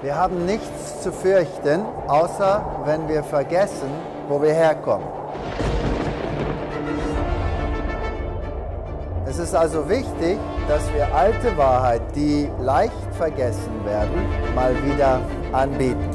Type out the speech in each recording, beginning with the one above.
Wir haben nichts zu fürchten, außer wenn wir vergessen, wo wir herkommen. Es ist also wichtig, dass wir alte Wahrheit, die leicht vergessen werden, mal wieder anbieten.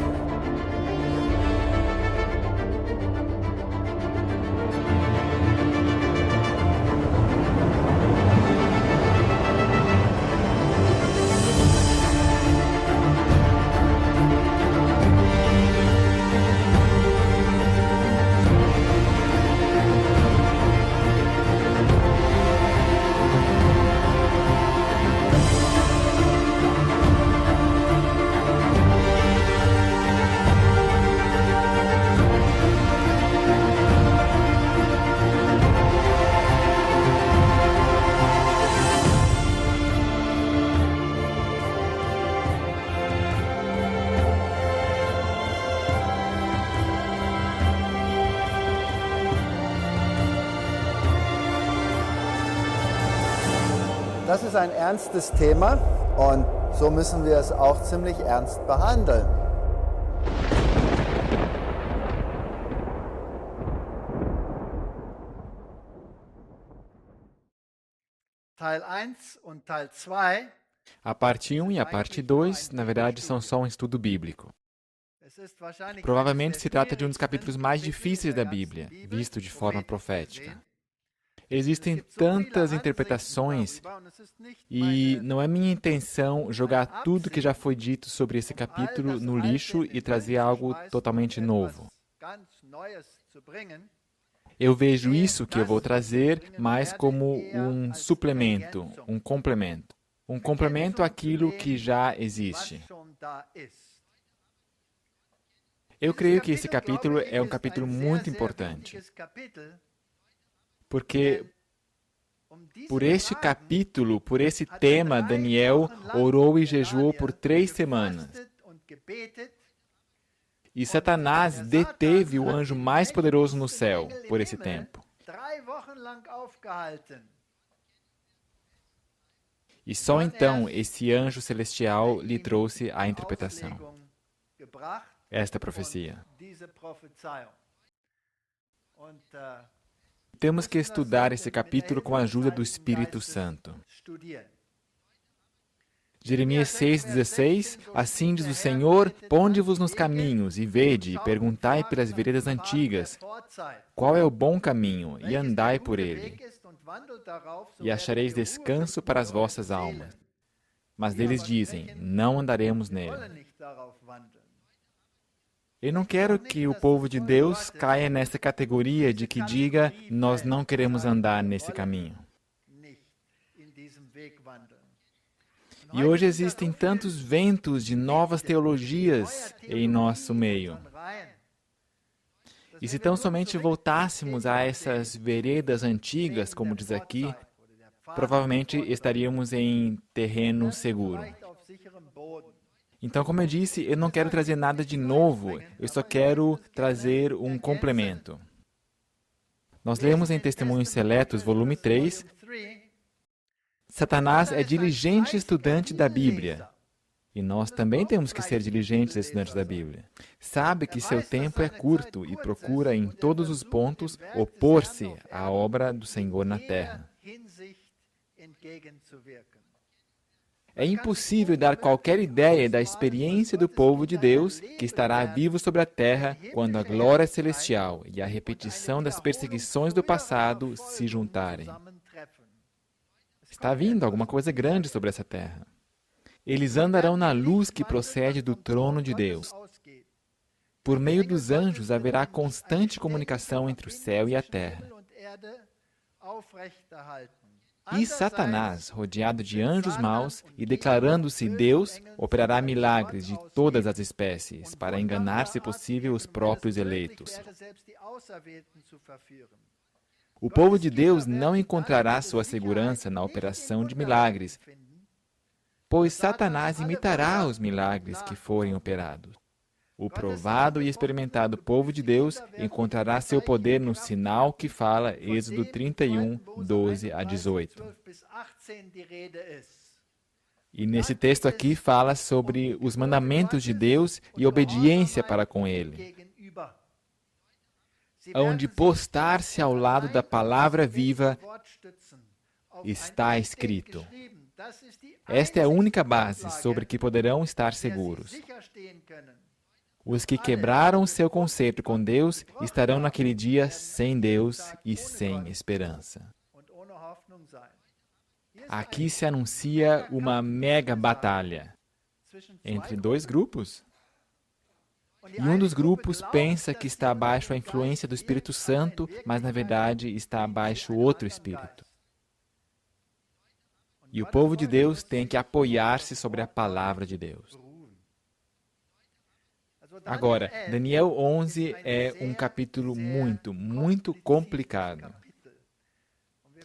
Das ist ein ernstes Thema und so müssen wir es auch ziemlich ernst behandeln. Teil 1 und Teil 2. A parte 1 e a parte 2, na verdade, são só um estudo bíblico. Provavelmente se trata de um dos capítulos mais difíceis da Bíblia, visto de forma profética. Existem tantas interpretações e não é minha intenção jogar tudo que já foi dito sobre esse capítulo no lixo e trazer algo totalmente novo. Eu vejo isso que eu vou trazer mais como um suplemento, um complemento. Um complemento àquilo que já existe. Eu creio que esse capítulo é um capítulo muito importante. Porque por este capítulo, por esse tema, Daniel orou e jejuou por 3 semanas. E Satanás deteve o anjo mais poderoso no céu por esse tempo. E só então esse anjo celestial lhe trouxe a interpretação. Esta profecia. Temos que estudar esse capítulo com a ajuda do Espírito Santo. Jeremias 6,16, assim diz o Senhor, ponde-vos nos caminhos, e vede, e perguntai pelas veredas antigas, qual é o bom caminho, e andai por ele, e achareis descanso para as vossas almas. Mas eles dizem, não andaremos nele. Eu não quero que o povo de Deus caia nessa categoria de que diga, nós não queremos andar nesse caminho. E hoje existem tantos ventos de novas teologias em nosso meio. E se tão somente voltássemos a essas veredas antigas, como diz aqui, provavelmente estaríamos em terreno seguro. Então, como eu disse, eu não quero trazer nada de novo, eu só quero trazer um complemento. Nós lemos em Testemunhos Seletos, volume 3, Satanás é diligente estudante da Bíblia. E nós também temos que ser diligentes estudantes da Bíblia. Sabe que seu tempo é curto e procura em todos os pontos opor-se à obra do Senhor na terra. É impossível dar qualquer ideia da experiência do povo de Deus que estará vivo sobre a terra quando a glória celestial e a repetição das perseguições do passado se juntarem. Está vindo alguma coisa grande sobre essa terra. Eles andarão na luz que procede do trono de Deus. Por meio dos anjos haverá constante comunicação entre o céu e a terra. E Satanás, rodeado de anjos maus e declarando-se Deus, operará milagres de todas as espécies para enganar, se possível, os próprios eleitos. O povo de Deus não encontrará sua segurança na operação de milagres, pois Satanás imitará os milagres que forem operados. O provado e experimentado povo de Deus encontrará seu poder no sinal que fala Êxodo 31, 12 a 18. E nesse texto aqui fala sobre os mandamentos de Deus e obediência para com Ele, onde postar-se ao lado da palavra viva está escrito. Esta é a única base sobre que poderão estar seguros. Os que quebraram seu concerto com Deus estarão naquele dia sem Deus e sem esperança. Aqui se anuncia uma mega batalha entre dois grupos. E um dos grupos pensa que está abaixo a influência do Espírito Santo, mas na verdade está abaixo outro espírito. E o povo de Deus tem que apoiar-se sobre a palavra de Deus. Agora, Daniel 11 é um capítulo muito complicado.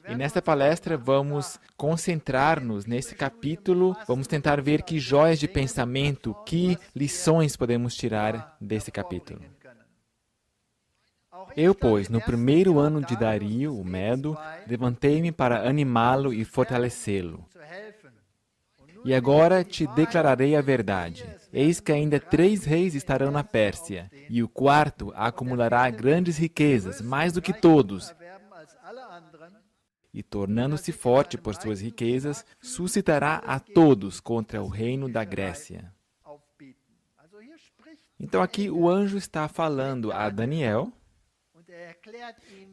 E nesta palestra vamos concentrar-nos nesse capítulo, vamos tentar ver que joias de pensamento, que lições podemos tirar desse capítulo. Eu, pois, no primeiro ano de Dario, o Medo, levantei-me para animá-lo e fortalecê-lo. E agora te declararei a verdade. Eis que ainda 3 reis estarão na Pérsia, e o quarto acumulará grandes riquezas, mais do que todos. E, tornando-se forte por suas riquezas, suscitará a todos contra o reino da Grécia. Então aqui o anjo está falando a Daniel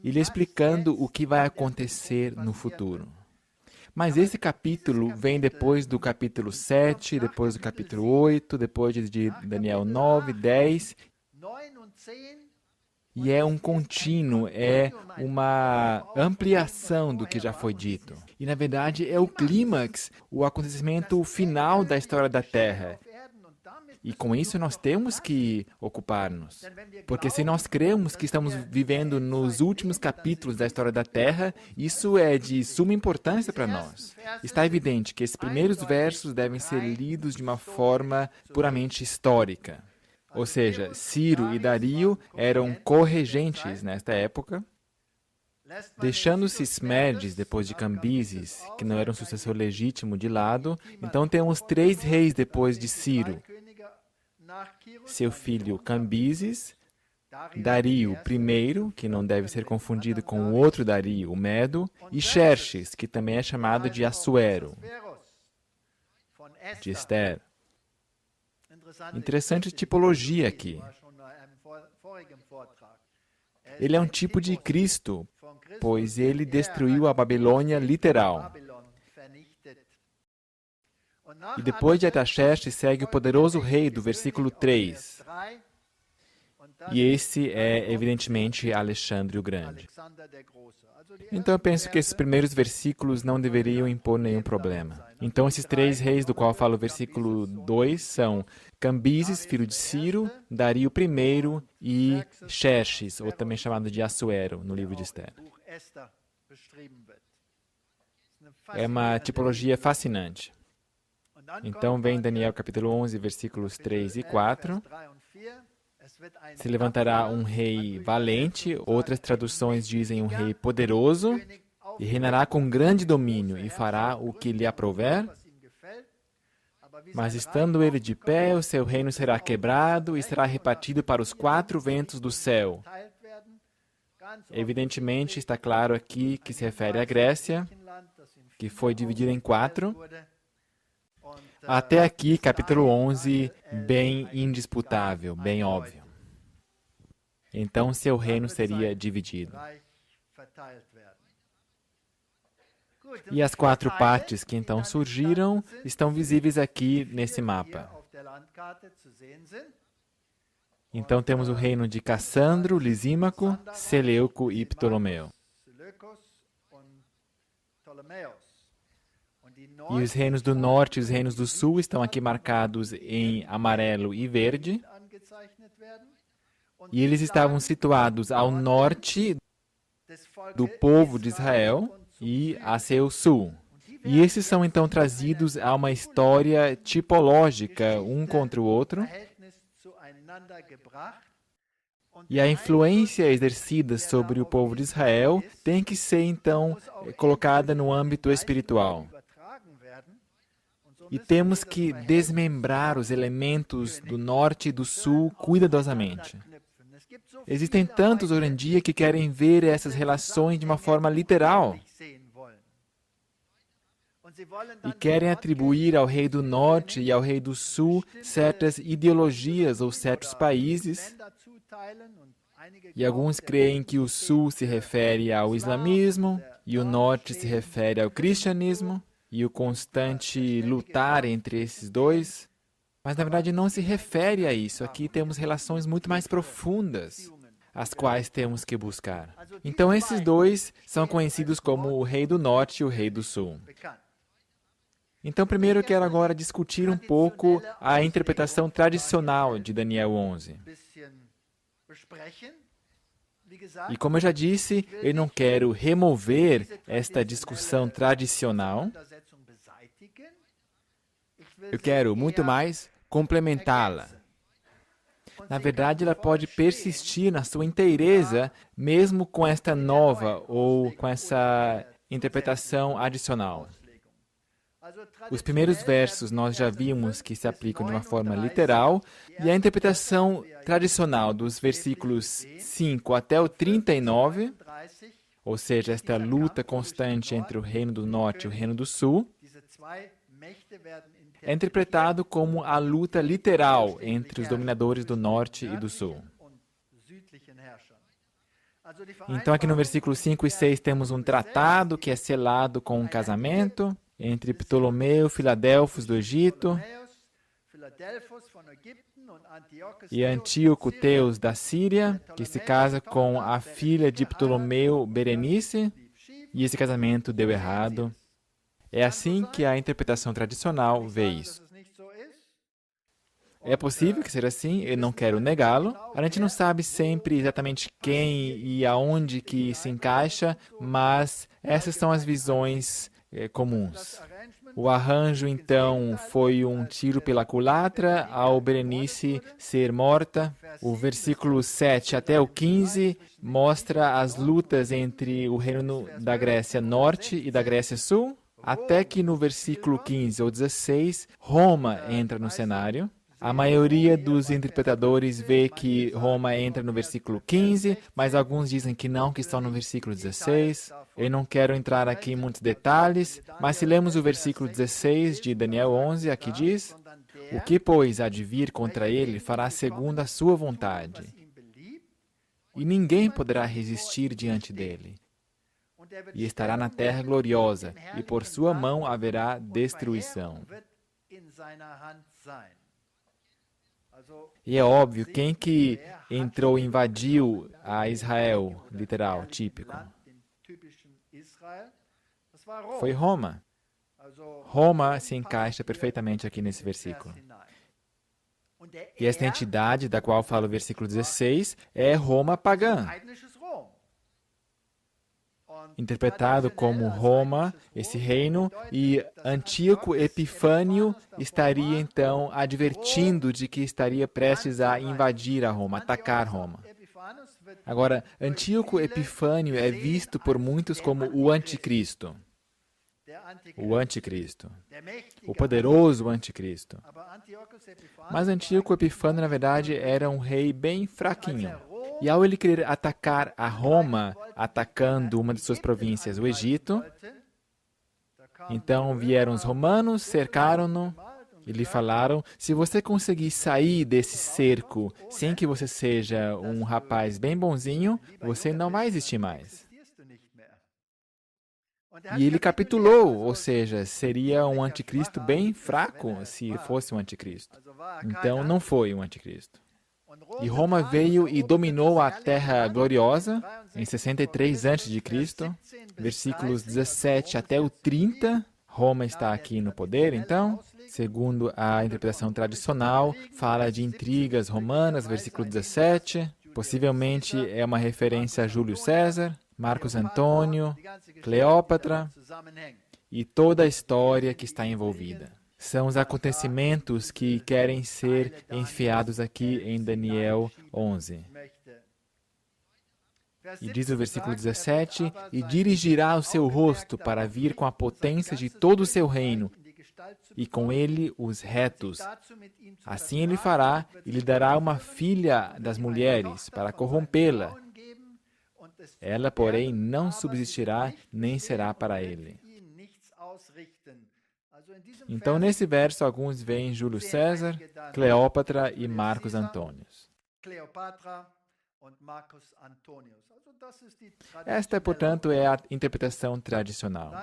e lhe explicando o que vai acontecer no futuro. Mas esse capítulo vem depois do capítulo 7, depois do capítulo 8, depois de Daniel 9, 10... E é um contínuo, é uma ampliação do que já foi dito. E, na verdade, é o clímax, o acontecimento final da história da Terra. E com isso nós temos que ocupar-nos. Porque se nós cremos que estamos vivendo nos últimos capítulos da história da Terra, isso é de suma importância para nós. Está evidente que esses primeiros versos devem ser lidos de uma forma puramente histórica. Ou seja, Ciro e Dario eram corregentes nesta época, deixando Cismedes, depois de Cambises, que não era um sucessor legítimo, de lado. Então temos 3 reis depois de Ciro. Seu filho Cambises, Dario I, que não deve ser confundido com o outro Dario, o Medo, e Xerxes, que também é chamado de Assuero, de Esther. Interessante tipologia aqui. Ele é um tipo de Cristo, pois ele destruiu a Babilônia literal. E depois de Artaxerxes segue o poderoso rei do versículo 3. E esse é, evidentemente, Alexandre o Grande. Então eu penso que esses primeiros versículos não deveriam impor nenhum problema. Então esses 3 reis do qual fala o versículo 2 são Cambises, filho de Ciro, Dario I e Xerxes, ou também chamado de Assuero, no livro de Esther. É uma tipologia fascinante. Então vem Daniel capítulo 11, versículos 3 e 4. Se levantará um rei valente, outras traduções dizem um rei poderoso, e reinará com grande domínio, e fará o que lhe aprouver. Mas estando ele de pé, o seu reino será quebrado e será repartido para os 4 ventos do céu. Evidentemente, está claro aqui que se refere à Grécia, que foi dividida em 4. Até aqui, capítulo 11, bem indisputável, bem óbvio. Então, seu reino seria dividido. E as 4 partes que então surgiram estão visíveis aqui nesse mapa. Então temos o reino de Cassandro, Lisímaco, Seleuco e Ptolomeu. E os reinos do norte e os reinos do sul estão aqui marcados em amarelo e verde. E eles estavam situados ao norte do povo de Israel e a seu sul. E esses são então trazidos a uma história tipológica, um contra o outro. E a influência exercida sobre o povo de Israel tem que ser então colocada no âmbito espiritual. e temos que desmembrar os elementos do norte e do sul cuidadosamente. Existem tantos hoje em dia que querem ver essas relações de uma forma literal e querem atribuir ao rei do norte e ao rei do sul certas ideologias ou certos países. E alguns creem que o sul se refere ao islamismo e o norte se refere ao cristianismo e o constante lutar entre esses dois. Mas, na verdade, não se refere a isso. Aqui temos relações muito mais profundas, as quais temos que buscar. Então, esses dois são conhecidos como o rei do norte e o rei do sul. Então, primeiro eu quero agora discutir um pouco a interpretação tradicional de Daniel 11. E como eu já disse, eu não quero remover esta discussão tradicional. Eu quero muito mais complementá-la. Na verdade, ela pode persistir na sua inteireza, mesmo com esta nova ou com essa interpretação adicional. Os primeiros versos nós já vimos que se aplicam de uma forma literal, e a interpretação tradicional dos versículos 5 até o 39, ou seja, esta luta constante entre o reino do norte e o reino do sul, é interpretado como a luta literal entre os dominadores do norte e do sul. Então, aqui no versículo 5 e 6 temos um tratado que é selado com um casamento entre Ptolomeu, Filadelfos do Egito, e Antíoco Teos da Síria, que se casa com a filha de Ptolomeu, Berenice, e esse casamento deu errado. É assim que a interpretação tradicional vê isso. É possível que seja assim, eu não quero negá-lo. A gente não sabe sempre exatamente quem e aonde que se encaixa, mas essas são as visões comuns. O arranjo, então, foi um tiro pela culatra ao Berenice ser morta. O versículo 7 até o 15 mostra as lutas entre o reino da Grécia Norte e da Grécia Sul, até que no versículo 15 ou 16, Roma entra no cenário. A maioria dos interpretadores vê que Roma entra no versículo 15, mas alguns dizem que não, que estão no versículo 16. Eu não quero entrar aqui em muitos detalhes, mas se lemos o versículo 16 de Daniel 11, aqui diz: "O que, pois, há de vir contra ele, fará segundo a sua vontade, e ninguém poderá resistir diante dele. E estará na terra gloriosa, e por sua mão haverá destruição." E é óbvio, quem que entrou e invadiu a Israel, literal, típico? Foi Roma. Roma se encaixa perfeitamente aqui nesse versículo. E esta entidade da qual fala o versículo 16 é Roma pagã. Interpretado como Roma, esse reino, e Antíoco Epifânio estaria então advertindo de que estaria prestes a invadir a Roma, atacar Roma. Agora, Antíoco Epifânio é visto por muitos como o anticristo. O anticristo. O poderoso anticristo. Mas Antíoco Epifânio, na verdade, era um rei bem fraquinho. E ao ele querer atacar a Roma, atacando uma de suas províncias, o Egito, então vieram os romanos, cercaram-no e lhe falaram: se você conseguir sair desse cerco sem que você seja um rapaz bem bonzinho, você não vai existir mais. E ele capitulou, ou seja, seria um anticristo bem fraco se fosse um anticristo. Então não foi um anticristo. E Roma veio e dominou a Terra Gloriosa em 63 a.C., versículos 17 até o 30. Roma está aqui no poder, então, segundo a interpretação tradicional, fala de intrigas romanas, versículo 17. Possivelmente é uma referência a Júlio César, Marcos Antônio, Cleópatra e toda a história que está envolvida. São os acontecimentos que querem ser enfiados aqui em Daniel 11. E diz o versículo 17, e dirigirá o seu rosto para vir com a potência de todo o seu reino, e com ele os retos. Assim ele fará e lhe dará uma filha das mulheres para corrompê-la. Ela, porém, não subsistirá nem será para ele. Então, nesse verso, alguns veem Júlio César, Cleópatra e Marcos Antônios. Esta, portanto, é a interpretação tradicional.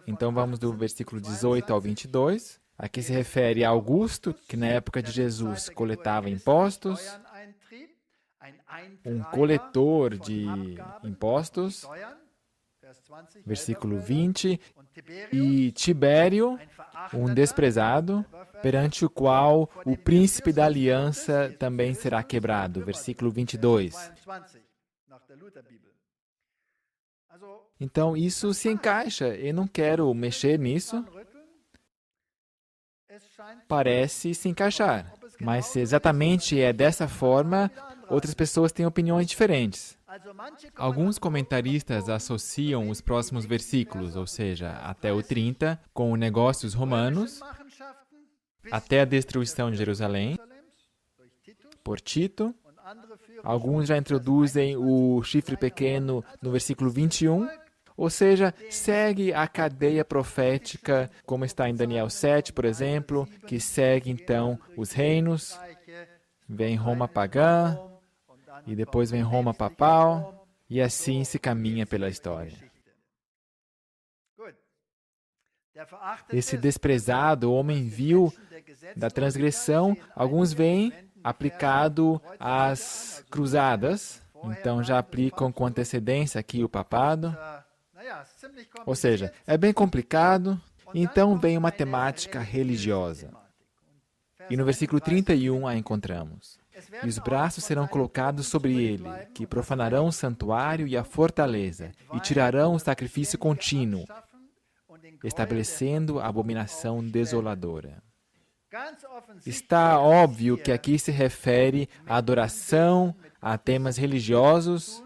Então, vamos do versículo 18 ao 22. Aqui se refere a Augusto, que na época de Jesus coletava impostos, um coletor de impostos, versículo 20, e Tibério, um desprezado, perante o qual o príncipe da aliança também será quebrado, versículo 22. Então, isso se encaixa. Eu não quero mexer nisso. Parece se encaixar. Mas se exatamente é dessa forma, outras pessoas têm opiniões diferentes. Alguns comentaristas associam os próximos versículos, ou seja, até o 30, com negócios romanos, até a destruição de Jerusalém, por Tito. Alguns já introduzem o chifre pequeno no versículo 21, ou seja, segue a cadeia profética, como está em Daniel 7, por exemplo, que segue então os reinos, vem Roma pagã, e depois vem Roma papal, e assim se caminha pela história. Esse desprezado homem vil da transgressão, alguns veem aplicado às cruzadas, então já aplicam com antecedência aqui o papado. Ou seja, é bem complicado, então vem uma temática religiosa. E no versículo 31 a encontramos. E os braços serão colocados sobre ele, que profanarão o santuário e a fortaleza, e tirarão o sacrifício contínuo, estabelecendo a abominação desoladora. Está óbvio que aqui se refere à adoração, a temas religiosos.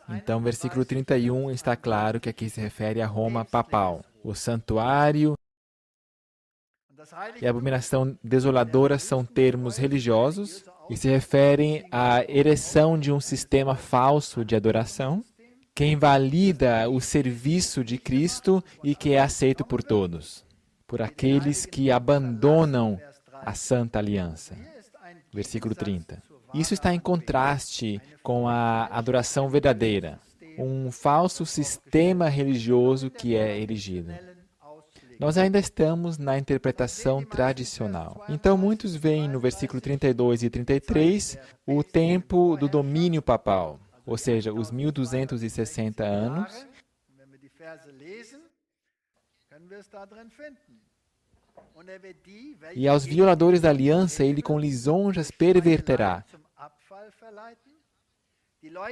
Então, versículo 31 está claro que aqui se refere a Roma papal. O santuário e a abominação desoladora são termos religiosos e se referem à ereção de um sistema falso de adoração que invalida o serviço de Cristo e que é aceito por todos, por aqueles que abandonam a Santa Aliança. Versículo 30. Isso está em contraste com a adoração verdadeira, um falso sistema religioso que é erigido. Nós ainda estamos na interpretação tradicional. Então, muitos veem no versículo 32 e 33 o tempo do domínio papal, ou seja, os 1260 anos. E aos violadores da aliança ele com lisonjas perverterá.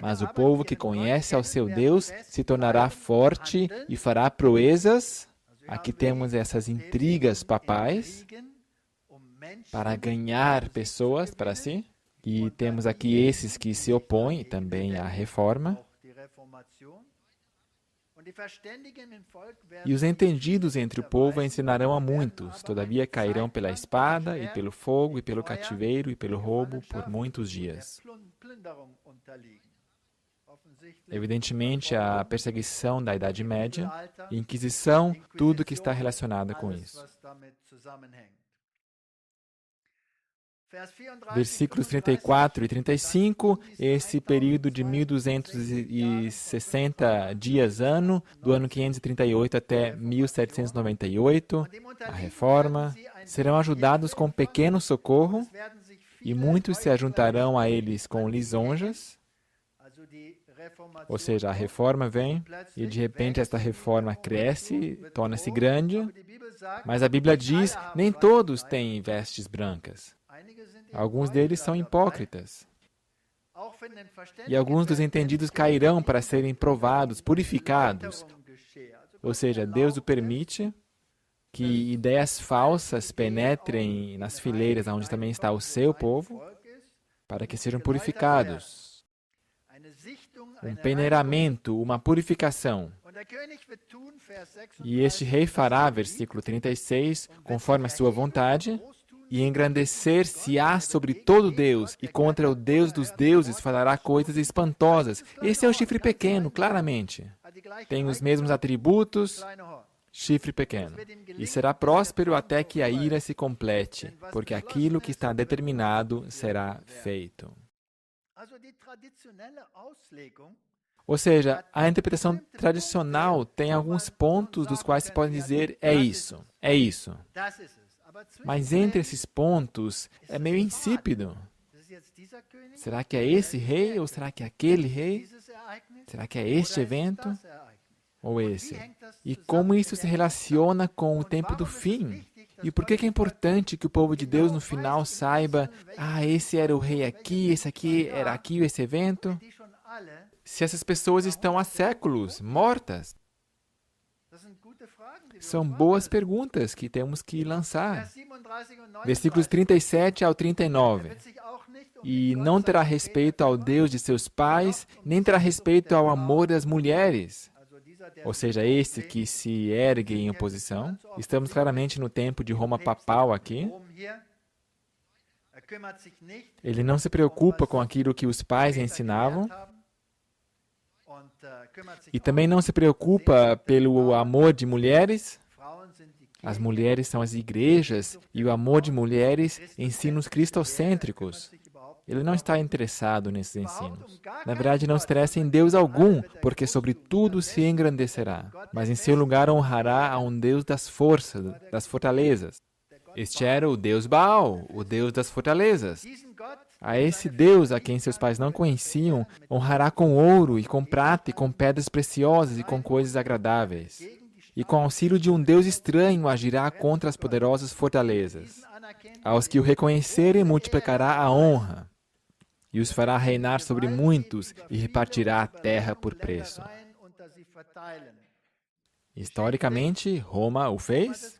Mas o povo que conhece ao seu Deus se tornará forte e fará proezas. Aqui temos essas intrigas papais para ganhar pessoas para si. E temos aqui esses que se opõem também à reforma. E os entendidos entre o povo ensinarão a muitos, todavia cairão pela espada, e pelo fogo, e pelo cativeiro, e pelo roubo, por muitos dias. Evidentemente, a perseguição da Idade Média, Inquisição, tudo que está relacionado com isso. Versículos 34 e 35, esse período de 1260 dias ano, do ano 538 até 1798, a Reforma, serão ajudados com pequeno socorro, e muitos se ajuntarão a eles com lisonjas, ou seja, a Reforma vem, e de repente esta Reforma cresce, torna-se grande, mas a Bíblia diz, nem todos têm vestes brancas. Alguns deles são hipócritas. E alguns dos entendidos cairão para serem provados, purificados. Ou seja, Deus o permite que ideias falsas penetrem nas fileiras onde também está o seu povo, para que sejam purificados. Um peneiramento, uma purificação. E este rei fará, versículo 36, conforme a sua vontade, e engrandecer-se-á sobre todo Deus, e contra o Deus dos deuses falará coisas espantosas. Esse é o chifre pequeno, claramente. Tem os mesmos atributos, chifre pequeno. E será próspero até que a ira se complete, porque aquilo que está determinado será feito. Ou seja, a interpretação tradicional tem alguns pontos dos quais se pode dizer é isso, é isso. Mas entre esses pontos é meio insípido. Será que é esse rei ou será que é aquele rei? Será que é este evento ou esse? E como isso se relaciona com o tempo do fim? E por que é importante que o povo de Deus no final saiba, esse era o rei aqui, esse aqui era aqui esse evento? Se essas pessoas estão há séculos mortas? São boas perguntas que temos que lançar. Versículos 37 ao 39. E não terá respeito ao Deus de seus pais, nem terá respeito ao amor das mulheres. Ou seja, esse que se ergue em oposição. Estamos claramente no tempo de Roma papal aqui. Ele não se preocupa com aquilo que os pais ensinavam. E também não se preocupa pelo amor de mulheres. As mulheres são as igrejas e o amor de mulheres ensinos cristocêntricos. Ele não está interessado nesses ensinos. Na verdade, não se interessa em Deus algum, porque sobre tudo se engrandecerá. Mas em seu lugar honrará a um Deus das forças, das fortalezas. Este era o Deus Baal, o Deus das fortalezas. A esse Deus, a quem seus pais não conheciam, honrará com ouro e com prata e com pedras preciosas e com coisas agradáveis. E com auxílio de um Deus estranho agirá contra as poderosas fortalezas. Aos que o reconhecerem, multiplicará a honra. E os fará reinar sobre muitos e repartirá a terra por preço. Historicamente, Roma o fez.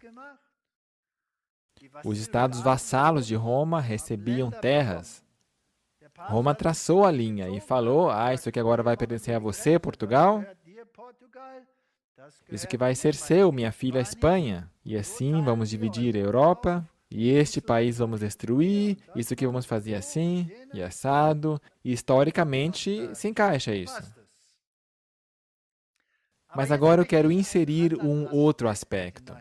Os estados vassalos de Roma recebiam terras. Roma traçou a linha e falou, isso aqui agora vai pertencer a você, Portugal. Isso aqui vai ser seu, minha filha, Espanha. E assim vamos dividir a Europa. E este país vamos destruir, isso aqui vamos fazer assim, e assado. E historicamente se encaixa isso. Mas agora eu quero inserir um outro aspecto.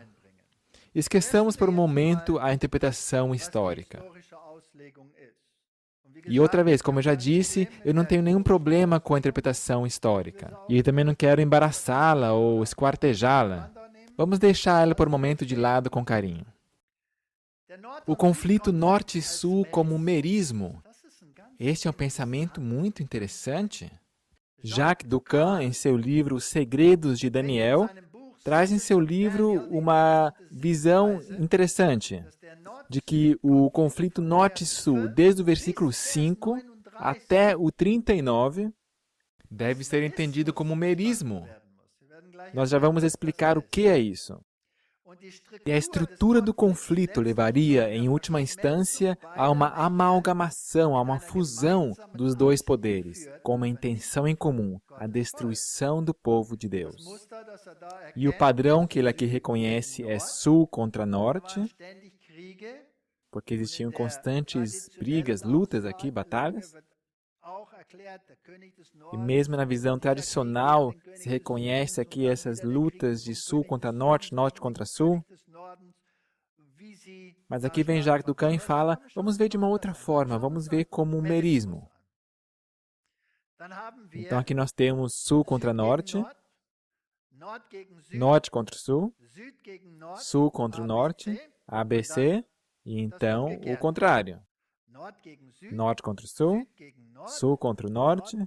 Esqueçamos por um momento a interpretação histórica. E outra vez, como eu já disse, eu não tenho nenhum problema com a interpretação histórica. E eu também não quero embaraçá-la ou esquartejá-la. Vamos deixar ela por um momento de lado com carinho. O conflito norte e sul como merismo. Este é um pensamento muito interessante. Jacques Ducan, em seu livro Os Segredos de Daniel, traz em seu livro uma visão interessante de que o conflito norte e sul, desde o versículo 5 até o 39, deve ser entendido como merismo. Nós já vamos explicar o que é isso. E a estrutura do conflito levaria, em última instância, a uma amalgamação, a uma fusão dos dois poderes, com uma intenção em comum, a destruição do povo de Deus. E o padrão que ele aqui reconhece é sul contra norte, porque existiam constantes brigas, lutas aqui, batalhas. E mesmo na visão tradicional, se reconhece aqui essas lutas de sul contra norte, norte contra sul. Mas aqui vem Jacques Ducan e fala, vamos ver de uma outra forma, vamos ver como um merismo. Então aqui nós temos sul contra norte, norte contra sul, sul contra o norte, ABC, e então o contrário. Norte contra o sul, sul contra o norte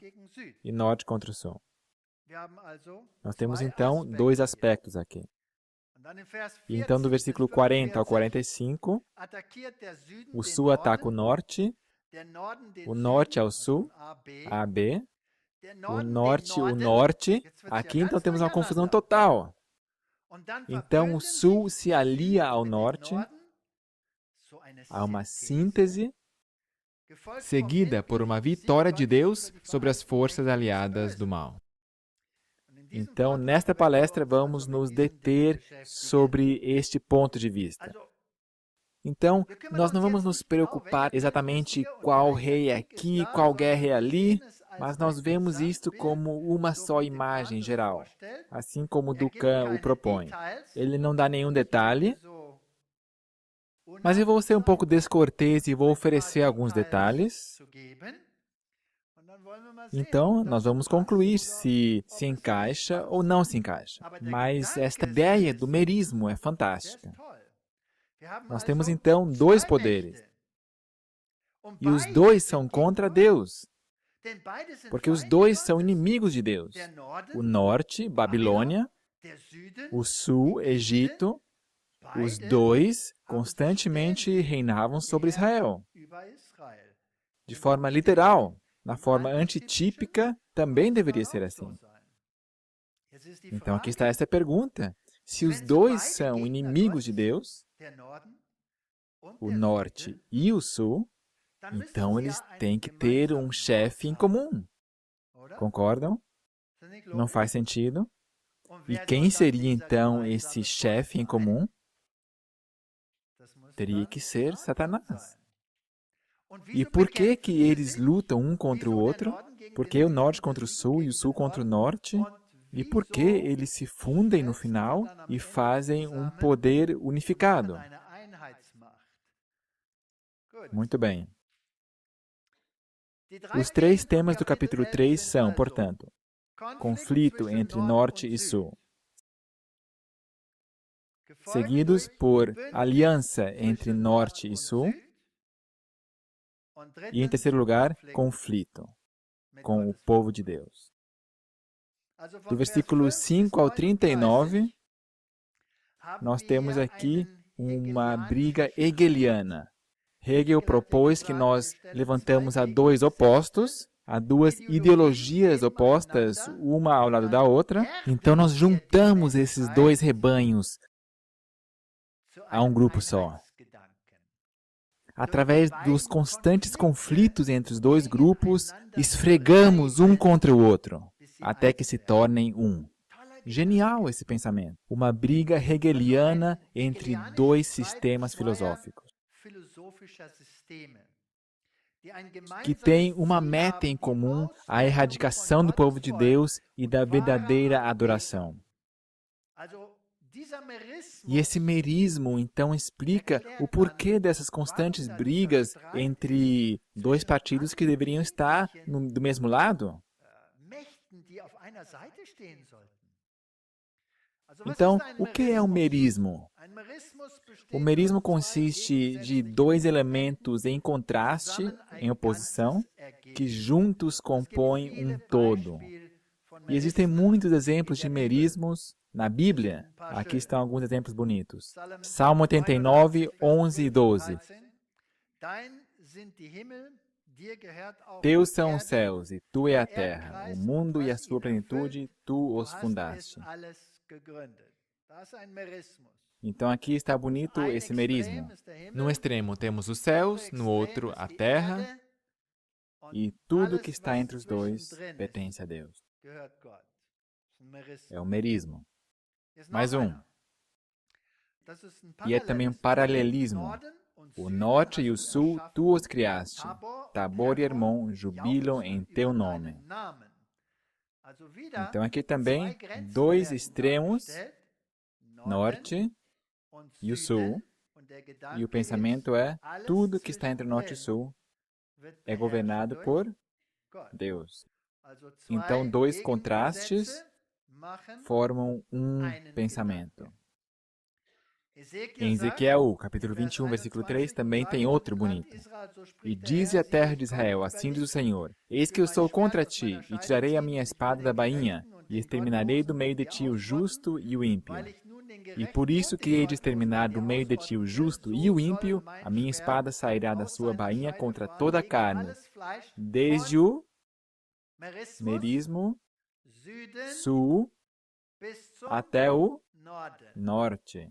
e norte contra o sul. Nós temos então dois aspectos aqui. E então do versículo 40 ao 45, o sul ataca o norte ao sul, AB, o norte, aqui então temos uma confusão total. Então o sul se alia ao norte, há uma síntese, seguida por uma vitória de Deus sobre as forças aliadas do mal. Então, nesta palestra, vamos nos deter sobre este ponto de vista. Então, nós não vamos nos preocupar exatamente qual rei é aqui, qual guerra é ali, mas nós vemos isto como uma só imagem geral, assim como Dukan o propõe. Ele não dá nenhum detalhe, mas eu vou ser um pouco descortês e vou oferecer alguns detalhes. Então, nós vamos concluir se se encaixa ou não se encaixa. Mas esta ideia do merismo é fantástica. Nós temos, então, dois poderes. E os dois são contra Deus. Porque os dois são inimigos de Deus. O norte, Babilônia, o sul, Egito, os dois constantemente reinavam sobre Israel. De forma literal, na forma antitípica, também deveria ser assim. Então aqui está essa pergunta. Se os dois são inimigos de Deus, o norte e o sul, então eles têm que ter um chefe em comum. Concordam? Não faz sentido? E quem seria então esse chefe em comum? Teria que ser Satanás. E por que que eles lutam um contra o outro? Por que o norte contra o sul e o sul contra o norte? E por que eles se fundem no final e fazem um poder unificado? Muito bem. Os três temas do capítulo 3 são, portanto, conflito entre norte e sul, seguidos por aliança entre norte e sul, e, em terceiro lugar, conflito com o povo de Deus. Do versículo 5 ao 39, nós temos aqui uma briga hegeliana. Hegel propôs que nós levantamos a dois opostos, a duas ideologias opostas, uma ao lado da outra. Então, nós juntamos esses dois rebanhos a um grupo só. Através dos constantes conflitos entre os dois grupos, esfregamos um contra o outro, até que se tornem um. Genial esse pensamento. Uma briga hegeliana entre dois sistemas filosóficos, que tem uma meta em comum, a erradicação do povo de Deus e da verdadeira adoração. E esse merismo, então, explica o porquê dessas constantes brigas entre dois partidos que deveriam estar do mesmo lado. Então, o que é um merismo? O merismo consiste de dois elementos em contraste, em oposição, que juntos compõem um todo. E existem muitos exemplos de merismos na Bíblia. Aqui estão alguns exemplos bonitos. Salmo 89, 11 e 12. Teus são os céus, e tu é a terra, o mundo e a sua plenitude, tu os fundaste. Então aqui está bonito esse merismo. No extremo temos os céus, no outro a terra, e tudo que está entre os dois pertence a Deus. É o merismo. Mais um. E é também um paralelismo. O norte e o sul tu os criaste. Tabor e Hermon jubilam em teu nome. Então aqui também dois extremos, norte e o sul. E o pensamento é, tudo que está entre norte e sul é governado por Deus. Então, dois contrastes formam um pensamento. Em Ezequiel, capítulo 21, versículo 3, também tem outro bonito. E dize a terra de Israel, assim diz o Senhor, eis que eu sou contra ti, e tirarei a minha espada da bainha, e exterminarei do meio de ti o justo e o ímpio. E por isso que hei de exterminar do meio de ti o justo e o ímpio, a minha espada sairá da sua bainha contra toda a carne, desde o merismo, sul, até o norte.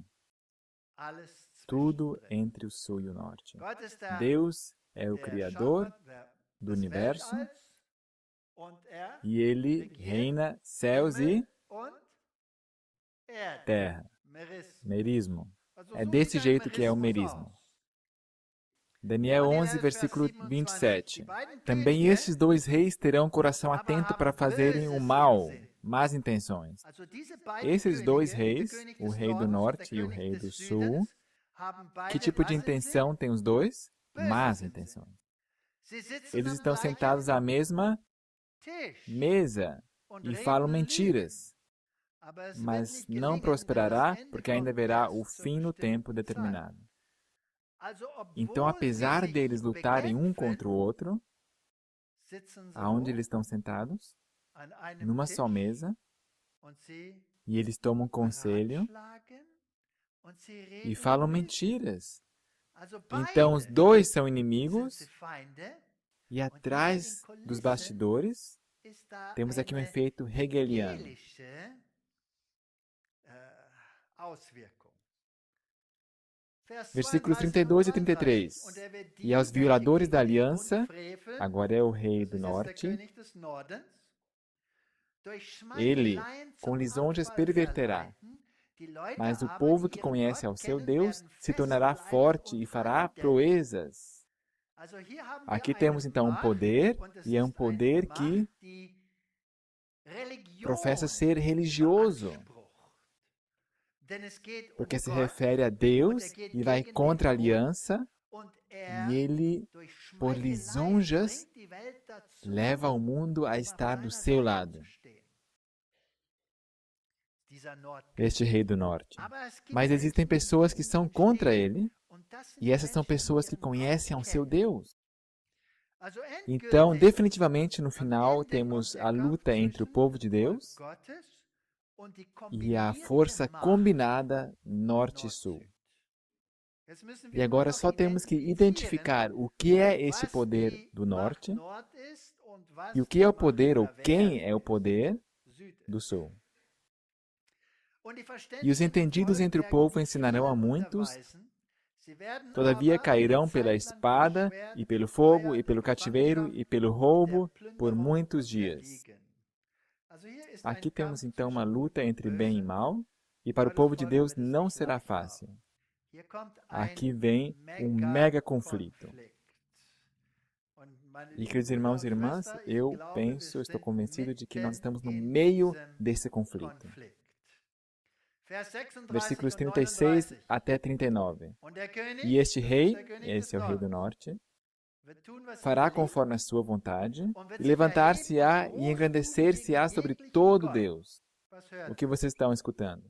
Tudo entre o sul e o norte. Deus é o Criador do universo e Ele reina céus e terra. Merismo. É desse jeito que é o merismo. Daniel 11, versículo 27. Também estes dois reis terão coração atento para fazerem o mal, más intenções. Esses dois reis, o rei do norte e o rei do sul, que tipo de intenção tem os dois? Más intenções. Eles estão sentados à mesma mesa e falam mentiras, mas não prosperará porque ainda haverá o fim no tempo determinado. Então, apesar deles lutarem um contra o outro, aonde eles estão sentados? Numa só mesa, e eles tomam conselho e falam mentiras. Então, os dois são inimigos, e atrás dos bastidores, temos aqui um efeito hegeliano. Versículos 32 e 33. E aos violadores da aliança, agora é o rei do norte, ele com lisonjas perverterá. Mas o povo que conhece ao seu Deus se tornará forte e fará proezas. Aqui temos então um poder, e é um poder que professa ser religioso, porque se refere a Deus e vai contra a aliança, e ele, por lisonjas, leva o mundo a estar do seu lado. Este rei do norte. Mas existem pessoas que são contra ele, e essas são pessoas que conhecem ao seu Deus. Então, definitivamente, no final, temos a luta entre o povo de Deus e a força combinada norte e sul. E agora só temos que identificar o que é esse poder do norte e o que é o poder, ou quem é o poder, do sul. E os entendidos entre o povo ensinarão a muitos, todavia cairão pela espada, e pelo fogo, e pelo cativeiro, e pelo roubo, por muitos dias. Aqui temos então uma luta entre bem e mal, e para o povo de Deus não será fácil. Aqui vem um mega conflito. E, queridos irmãos e irmãs, eu estou convencido de que nós estamos no meio desse conflito. Versículos 36 até 39. E este rei, esse é o rei do norte, fará conforme a sua vontade, e levantar-se-á e engrandecer-se-á sobre todo Deus. O que vocês estão escutando?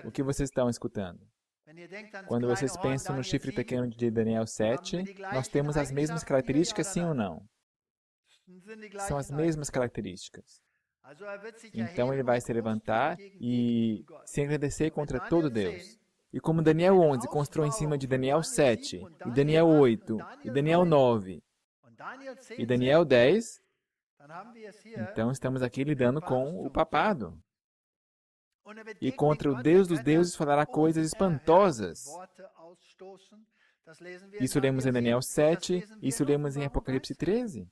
O que vocês estão escutando? Quando vocês pensam no chifre pequeno de Daniel 7, nós temos as mesmas características, sim ou não? São as mesmas características. Então ele vai se levantar e se engrandecer contra todo Deus. E como Daniel 11 constrói em cima de Daniel 7, e Daniel 8, e Daniel 9, e Daniel 10, então estamos aqui lidando com o papado. E contra o Deus dos deuses falará coisas espantosas. Isso lemos em Daniel 7, isso lemos em Apocalipse 13.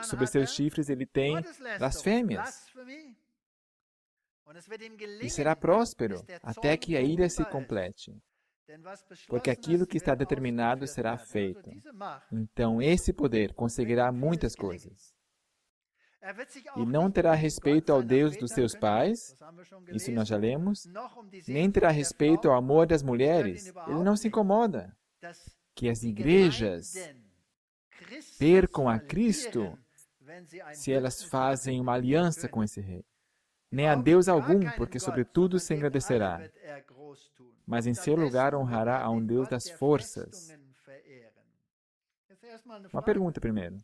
Sobre seus chifres ele tem blasfêmias. E será próspero até que a ira se complete. Porque aquilo que está determinado será feito. Então esse poder conseguirá muitas coisas. E não terá respeito ao Deus dos seus pais, isso nós já lemos, nem terá respeito ao amor das mulheres. Ele não se incomoda que as igrejas percam a Cristo se elas fazem uma aliança com esse rei. Nem a Deus algum, porque sobretudo se engrandecerá. Mas em seu lugar honrará a um Deus das forças. Uma pergunta primeiro.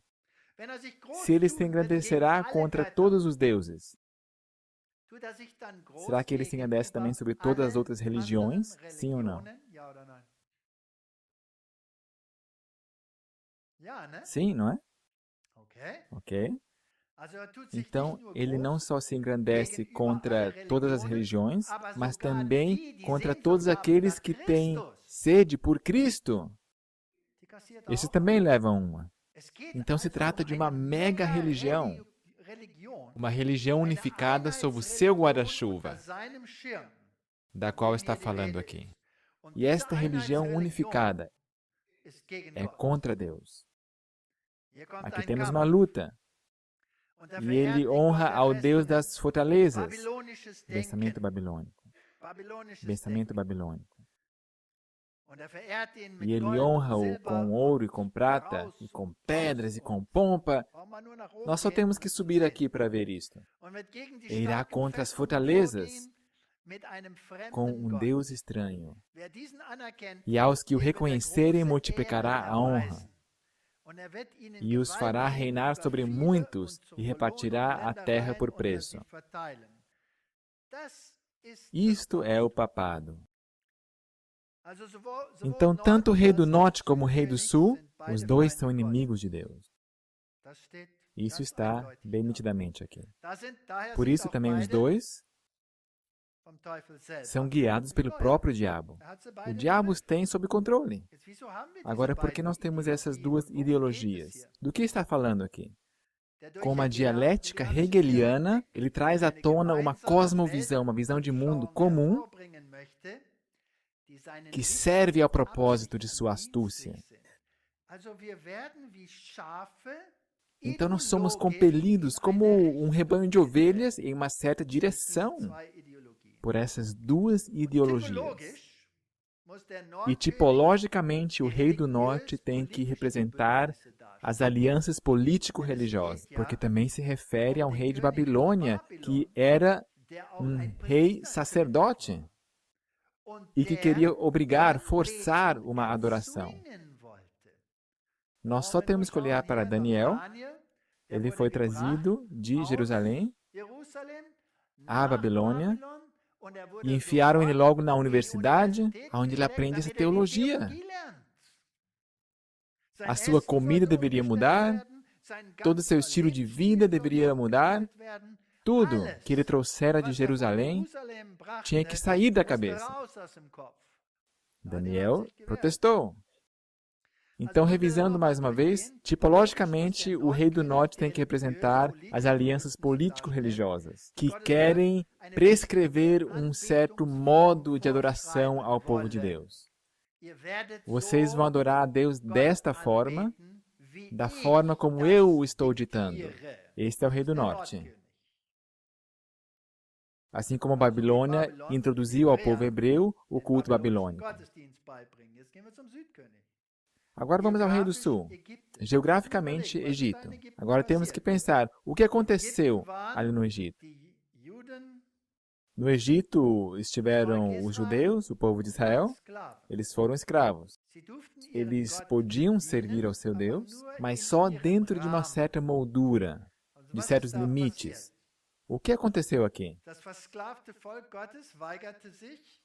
Se ele se engrandecerá contra todos os deuses, será que ele se engrandece também sobre todas as outras religiões? Sim ou não? Sim, não é? Ok. Então, ele não só se engrandece contra todas as religiões, mas também contra todos aqueles que têm sede por Cristo. Esses também levam uma. Então, se trata de uma mega religião. uma religião unificada sob o seu guarda-chuva, da qual está falando aqui. E esta religião unificada é contra Deus. Aqui temos uma luta. E ele honra ao Deus das fortalezas, pensamento babilônico. Pensamento babilônico. E ele honra-o com ouro e com prata, e com pedras e com pompa. Nós só temos que subir aqui para ver isto. E irá contra as fortalezas com um Deus estranho. E aos que o reconhecerem multiplicará a honra. E os fará reinar sobre muitos e repartirá a terra por preço. Isto é o papado. Então, tanto o rei do norte como o rei do sul, os dois são inimigos de Deus. Isso está bem nitidamente aqui. Por isso também os dois são guiados pelo próprio diabo. O diabo os tem sob controle. Agora, por que nós temos essas duas ideologias? Do que está falando aqui? Com uma dialética hegeliana, ele traz à tona uma cosmovisão, uma visão de mundo comum que serve ao propósito de sua astúcia. Então nós somos compelidos como um rebanho de ovelhas em uma certa direção por essas duas ideologias. E tipologicamente o rei do norte tem que representar as alianças político-religiosas, porque também se refere ao rei de Babilônia, que era um rei sacerdote e que queria obrigar, forçar uma adoração. Nós só temos que olhar para Daniel. Ele foi trazido de Jerusalém à Babilônia e enfiaram ele logo na universidade, onde ele aprende essa teologia. A sua comida deveria mudar, todo o seu estilo de vida deveria mudar, tudo que ele trouxera de Jerusalém tinha que sair da cabeça. Daniel protestou. Então, revisando mais uma vez, tipologicamente, o rei do norte tem que representar as alianças político-religiosas, que querem prescrever um certo modo de adoração ao povo de Deus. Vocês vão adorar a Deus desta forma, da forma como eu o estou ditando. Este é o rei do norte. Assim como a Babilônia introduziu ao povo hebreu o culto babilônico. Agora vamos ao rei do sul. Geograficamente, Egito. Agora temos que pensar, o que aconteceu ali no Egito? No Egito estiveram os judeus, o povo de Israel. Eles foram escravos. Eles podiam servir ao seu Deus, mas só dentro de uma certa moldura, de certos limites. O que aconteceu aqui?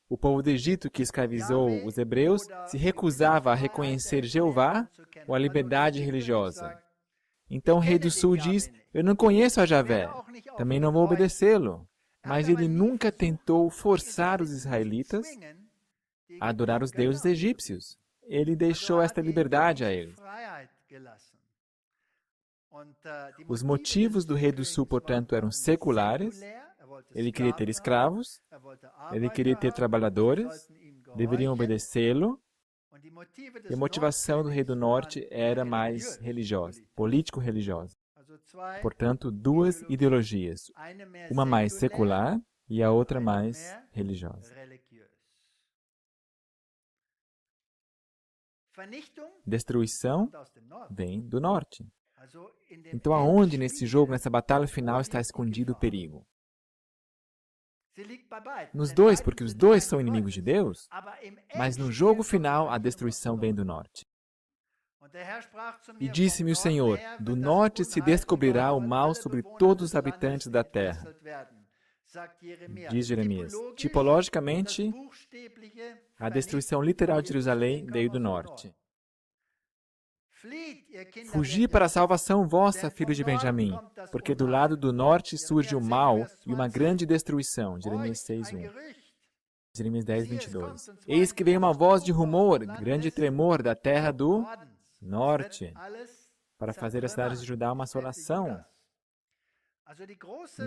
O povo do Egito que escravizou os hebreus se recusava a reconhecer Jeová ou a liberdade religiosa. Então o rei do sul diz, eu não conheço a Javé, também não vou obedecê-lo. Mas ele nunca tentou forçar os israelitas a adorar os deuses egípcios. Ele deixou esta liberdade a eles. Os motivos do rei do sul, portanto, eram seculares. Ele queria ter escravos, ele queria ter trabalhadores, deveriam obedecê-lo. E a motivação do rei do norte era mais religiosa, político-religiosa. Portanto, duas ideologias, uma mais secular e a outra mais religiosa. Destruição vem do norte. Então, aonde nesse jogo, nessa batalha final, está escondido o perigo? Nos dois, porque os dois são inimigos de Deus, mas no jogo final, a destruição vem do norte. E disse-me o Senhor, do norte se descobrirá o mal sobre todos os habitantes da terra. Diz Jeremias. Tipologicamente, a destruição literal de Jerusalém veio do norte. Fugi para a salvação vossa, filhos de Benjamim, porque do lado do norte surge o mal e uma grande destruição. Jeremias 6:1. Jeremias 10:22. Eis que vem uma voz de rumor, grande tremor da terra do norte, para fazer as cidades de Judá uma assolação.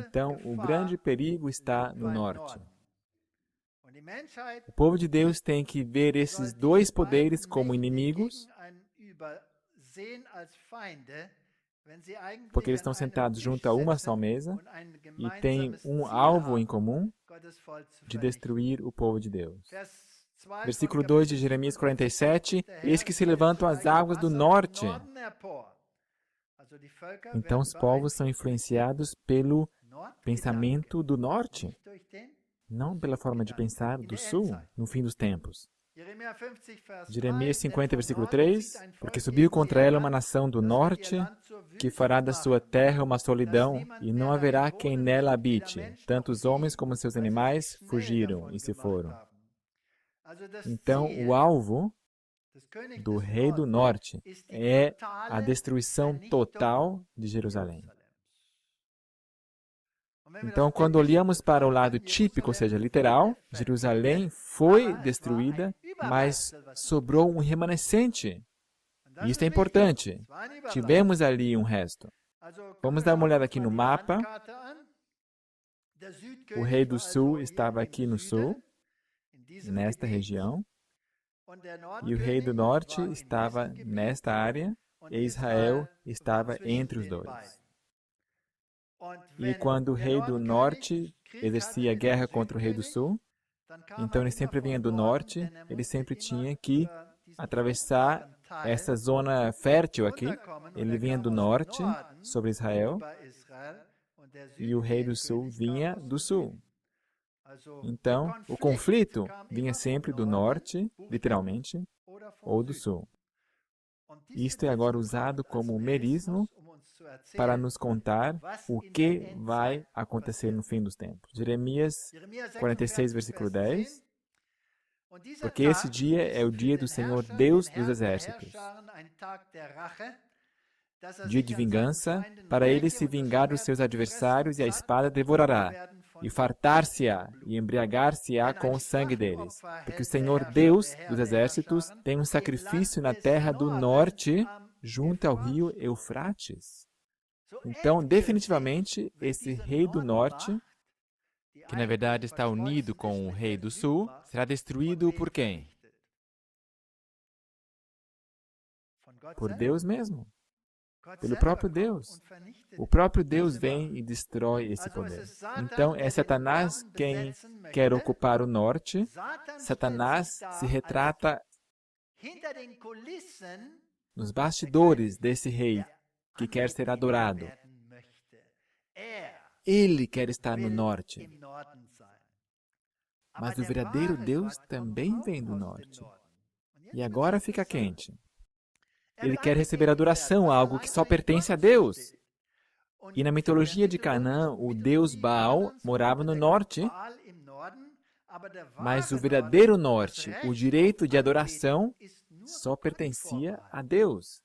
Então, o grande perigo está no norte. O povo de Deus tem que ver esses dois poderes como inimigos, porque eles estão sentados junto a uma só mesa e têm um alvo em comum de destruir o povo de Deus. Versículo 2 de Jeremias 47, eis que se levantam as águas do norte. Então os povos são influenciados pelo pensamento do norte, não pela forma de pensar do sul, no fim dos tempos. Jeremias 50, versículo 3, porque subiu contra ela uma nação do norte, que fará da sua terra uma solidão, e não haverá quem nela habite. Tanto os homens como seus animais fugiram e se foram. Então, o alvo do rei do norte é a destruição total de Jerusalém. Então, quando olhamos para o lado típico, ou seja, literal, Jerusalém foi destruída, mas sobrou um remanescente. E isso é importante. Tivemos ali um resto. Vamos dar uma olhada aqui no mapa. O rei do sul estava aqui no sul, nesta região. E o rei do norte estava nesta área, e Israel estava entre os dois. E quando o rei do norte exercia guerra contra o rei do sul, então ele sempre vinha do norte, ele sempre tinha que atravessar essa zona fértil aqui. Ele vinha do norte sobre Israel e o rei do sul vinha do sul. Então, o conflito vinha sempre do norte, literalmente, ou do sul. Isto é agora usado como merismo para nos contar o que vai acontecer no fim dos tempos. Jeremias 46, versículo 10. Porque esse dia é o dia do Senhor Deus dos exércitos. Dia de vingança, para ele se vingar dos seus adversários, e a espada devorará, e fartar-se-á, e embriagar-se-á com o sangue deles. Porque o Senhor Deus dos exércitos tem um sacrifício na terra do norte, junto ao rio Eufrates. Então, definitivamente, esse rei do norte, que na verdade está unido com o rei do sul, será destruído por quem? Por Deus mesmo. Pelo próprio Deus. O próprio Deus vem e destrói esse poder. Então, é Satanás quem quer ocupar o norte. Satanás se retrata nos bastidores desse rei que quer ser adorado. Ele quer estar no norte. Mas o verdadeiro Deus também vem do norte. E agora fica quente. Ele quer receber adoração, algo que só pertence a Deus. E na mitologia de Canaã, o deus Baal morava no norte, mas o verdadeiro norte, o direito de adoração, só pertencia a Deus.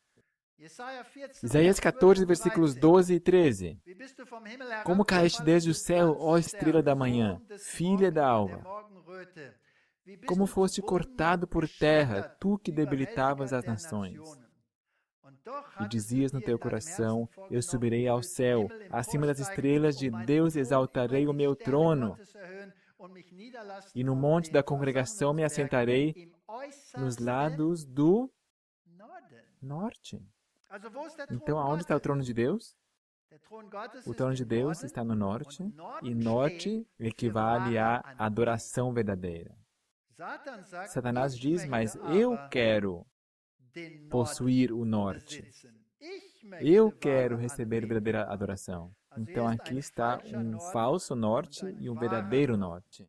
Isaías 14, versículos 12 e 13. Como caíste desde o céu, ó estrela da manhã, filha da alva? Como foste cortado por terra, tu que debilitavas as nações? E dizias no teu coração, eu subirei ao céu, acima das estrelas de Deus exaltarei o meu trono, e no monte da congregação me assentarei nos lados do norte. Então, aonde está o trono de Deus? O trono de Deus está no norte, e norte equivale à adoração verdadeira. Satanás diz, mas eu quero possuir o norte. Eu quero receber verdadeira adoração. Então, aqui está um falso norte e um verdadeiro norte.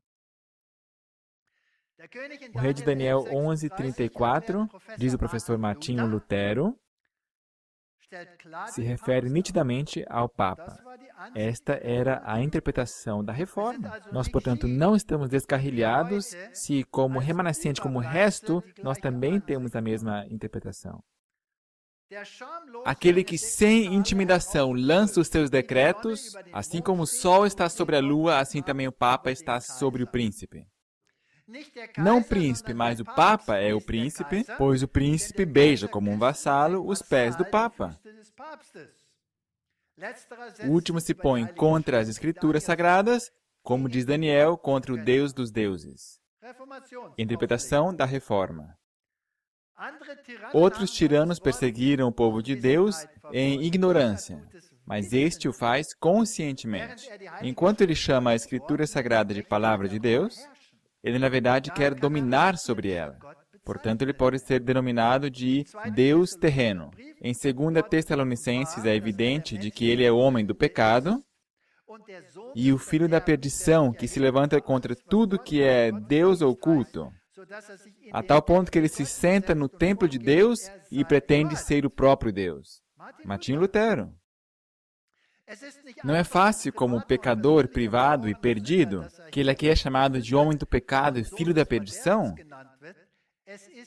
O rei de Daniel 11:34, diz o professor Martinho Lutero, se refere nitidamente ao Papa. Esta era a interpretação da reforma. Nós, portanto, não estamos descarrilhados se, como remanescente, como resto, nós também temos a mesma interpretação. Aquele que sem intimidação lança os seus decretos, assim como o sol está sobre a lua, assim também o Papa está sobre o príncipe. Não o príncipe, mas o Papa é o príncipe, pois o príncipe beija como um vassalo os pés do Papa. O último se põe contra as Escrituras Sagradas, como diz Daniel, contra o Deus dos deuses. Interpretação da Reforma. Outros tiranos perseguiram o povo de Deus em ignorância, mas este o faz conscientemente. Enquanto ele chama a Escritura Sagrada de Palavra de Deus, ele na verdade quer dominar sobre ela. Portanto, ele pode ser denominado de Deus terreno. Em 2 Tessalonicenses é evidente de que ele é o homem do pecado e o filho da perdição, que se levanta contra tudo que é Deus ou culto, a tal ponto que ele se senta no templo de Deus e pretende ser o próprio Deus. Martinho Lutero. Não é fácil, como pecador privado e perdido, que ele aqui é chamado de homem do pecado e filho da perdição?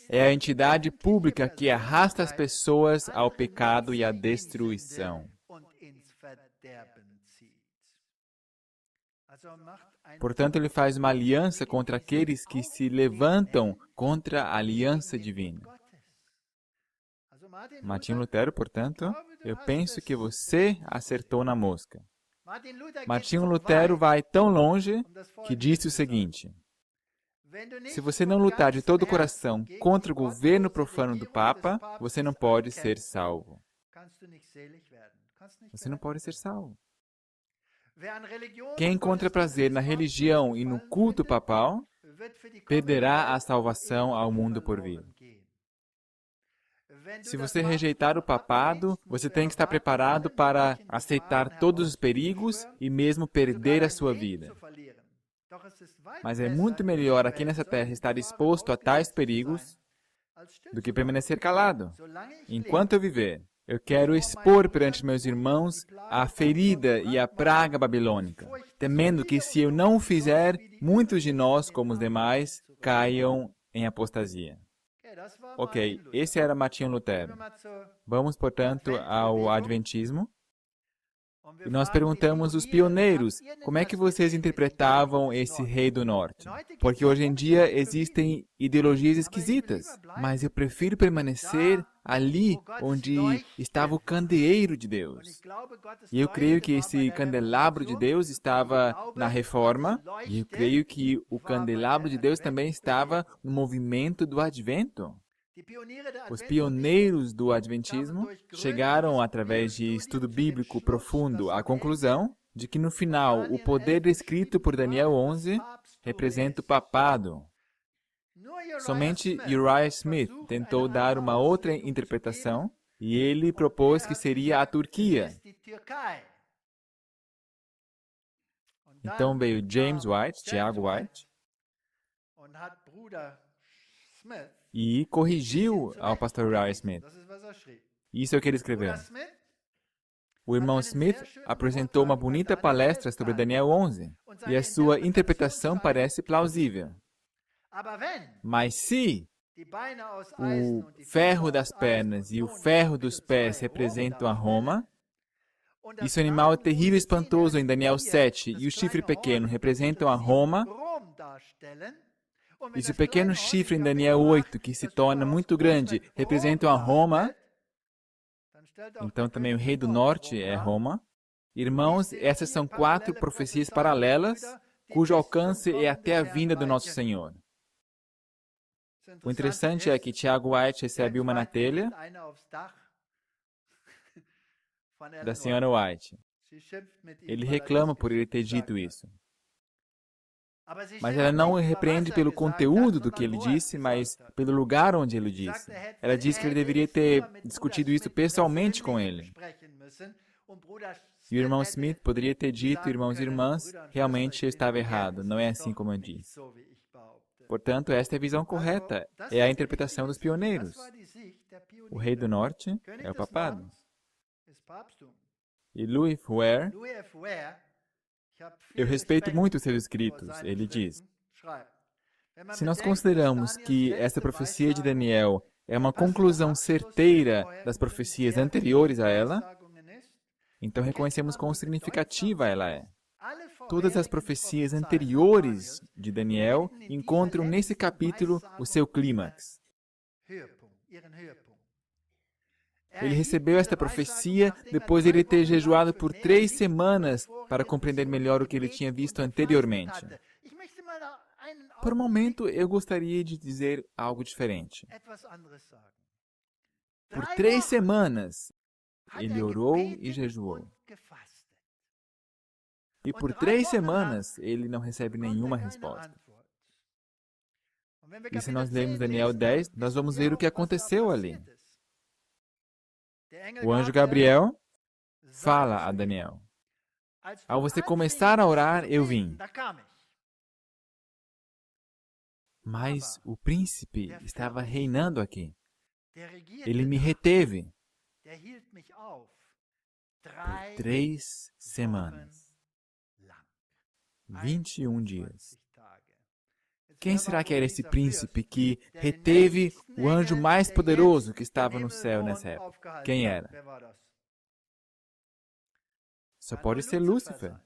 É a entidade pública que arrasta as pessoas ao pecado e à destruição. Portanto, ele faz uma aliança contra aqueles que se levantam contra a aliança divina. Martinho Lutero, portanto, eu penso que você acertou na mosca. Martinho Lutero vai tão longe que disse o seguinte: se você não lutar de todo o coração contra o governo profano do Papa, você não pode ser salvo. Você não pode ser salvo. Quem encontra prazer na religião e no culto papal, perderá a salvação ao mundo por vir. Se você rejeitar o papado, você tem que estar preparado para aceitar todos os perigos e mesmo perder a sua vida. Mas é muito melhor aqui nessa terra estar exposto a tais perigos do que permanecer calado. Enquanto eu viver, eu quero expor perante meus irmãos a ferida e a praga babilônica, temendo que, se eu não o fizer, muitos de nós, como os demais, caiam em apostasia. Ok, esse era Martinho Lutero. Vamos, portanto, ao Adventismo. E nós perguntamos aos pioneiros, como é que vocês interpretavam esse rei do norte? Porque hoje em dia existem ideologias esquisitas, mas eu prefiro permanecer ali onde estava o candeeiro de Deus. E eu creio que esse candelabro de Deus estava na Reforma, e eu creio que o candelabro de Deus também estava no movimento do Advento. Os pioneiros do Adventismo chegaram, através de estudo bíblico profundo, à conclusão de que, no final, o poder descrito por Daniel 11 representa o papado. Somente Uriah Smith tentou dar uma outra interpretação e ele propôs que seria a Turquia. Então veio James White, Tiago White, e corrigiu ao pastor Uriah Smith. Isso é o que ele escreveu. O irmão Smith apresentou uma bonita palestra sobre Daniel 11, e a sua interpretação parece plausível. Mas se o ferro das pernas e o ferro dos pés representam a Roma, e se o animal terrível e espantoso em Daniel 7 e o chifre pequeno representam a Roma, e se o pequeno chifre em Daniel 8, que se torna muito grande, representam a Roma, então também o rei do norte é Roma. Irmãos, essas são 4 profecias paralelas, cujo alcance é até a vinda do nosso Senhor. O interessante é que Tiago White recebe uma na telha da senhora White. Ele reclama por ele ter dito isso. Mas ela não o repreende pelo conteúdo do que ele disse, mas pelo lugar onde ele disse. Ela diz que ele deveria ter discutido isso pessoalmente com ele. E o irmão Smith poderia ter dito, irmãos e irmãs, realmente eu estava errado, não é assim como eu disse. Portanto, esta é a visão correta, é a interpretação dos pioneiros. O rei do norte é o papado. E Louis Ware, eu respeito muito os seus escritos. Ele diz: se nós consideramos que essa profecia de Daniel é uma conclusão certeira das profecias anteriores a ela, então reconhecemos quão significativa ela é. Todas as profecias anteriores de Daniel encontram nesse capítulo o seu clímax. Ele recebeu esta profecia depois de ele ter jejuado por 3 semanas para compreender melhor o que ele tinha visto anteriormente. Por um momento, eu gostaria de dizer algo diferente. Por 3 semanas, ele orou e jejuou. E por 3 semanas, ele não recebe nenhuma resposta. E se nós lermos Daniel 10, nós vamos ver o que aconteceu ali. O anjo Gabriel fala a Daniel: ao você começar a orar, eu vim. Mas o príncipe estava reinando aqui. Ele me reteve por 3 semanas. 21 dias. Quem será que era esse príncipe que reteve o anjo mais poderoso que estava no céu nessa época? Quem era? Só pode ser Lúcifer.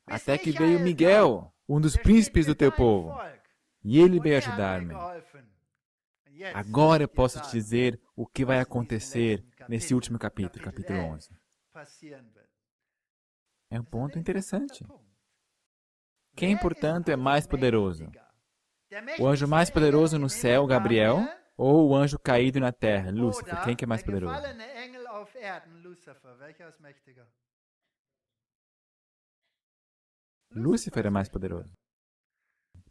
Até que veio Miguel, um dos príncipes do teu povo. E ele veio ajudar-me. Agora eu posso te dizer o que vai acontecer nesse último capítulo, capítulo 11. É um ponto interessante. Quem, portanto, é mais poderoso? O anjo mais poderoso no céu, Gabriel, ou o anjo caído na terra, Lúcifer? Quem que é mais poderoso? Lúcifer é mais poderoso.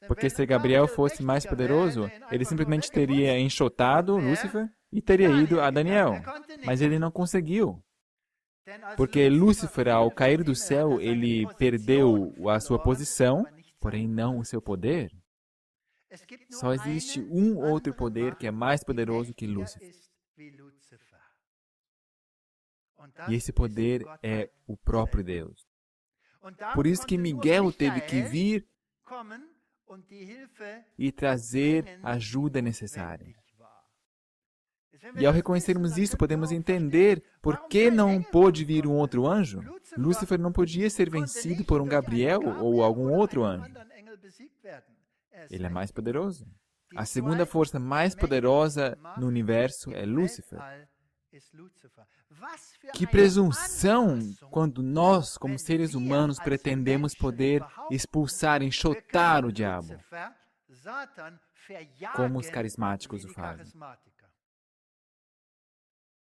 Porque se Gabriel fosse mais poderoso, ele simplesmente teria enxotado Lúcifer e teria ido a Daniel. Mas ele não conseguiu. Porque Lúcifer, ao cair do céu, ele perdeu a sua posição, porém não o seu poder. Só existe um outro poder que é mais poderoso que Lúcifer. E esse poder é o próprio Deus. Por isso que Miguel teve que vir e trazer a ajuda necessária. E ao reconhecermos isso, podemos entender por que não pôde vir um outro anjo. Lúcifer não podia ser vencido por um Gabriel ou algum outro anjo. Ele é mais poderoso. A segunda força mais poderosa no universo é Lúcifer. Que presunção quando nós, como seres humanos, pretendemos poder expulsar, enxotar o diabo, como os carismáticos o fazem.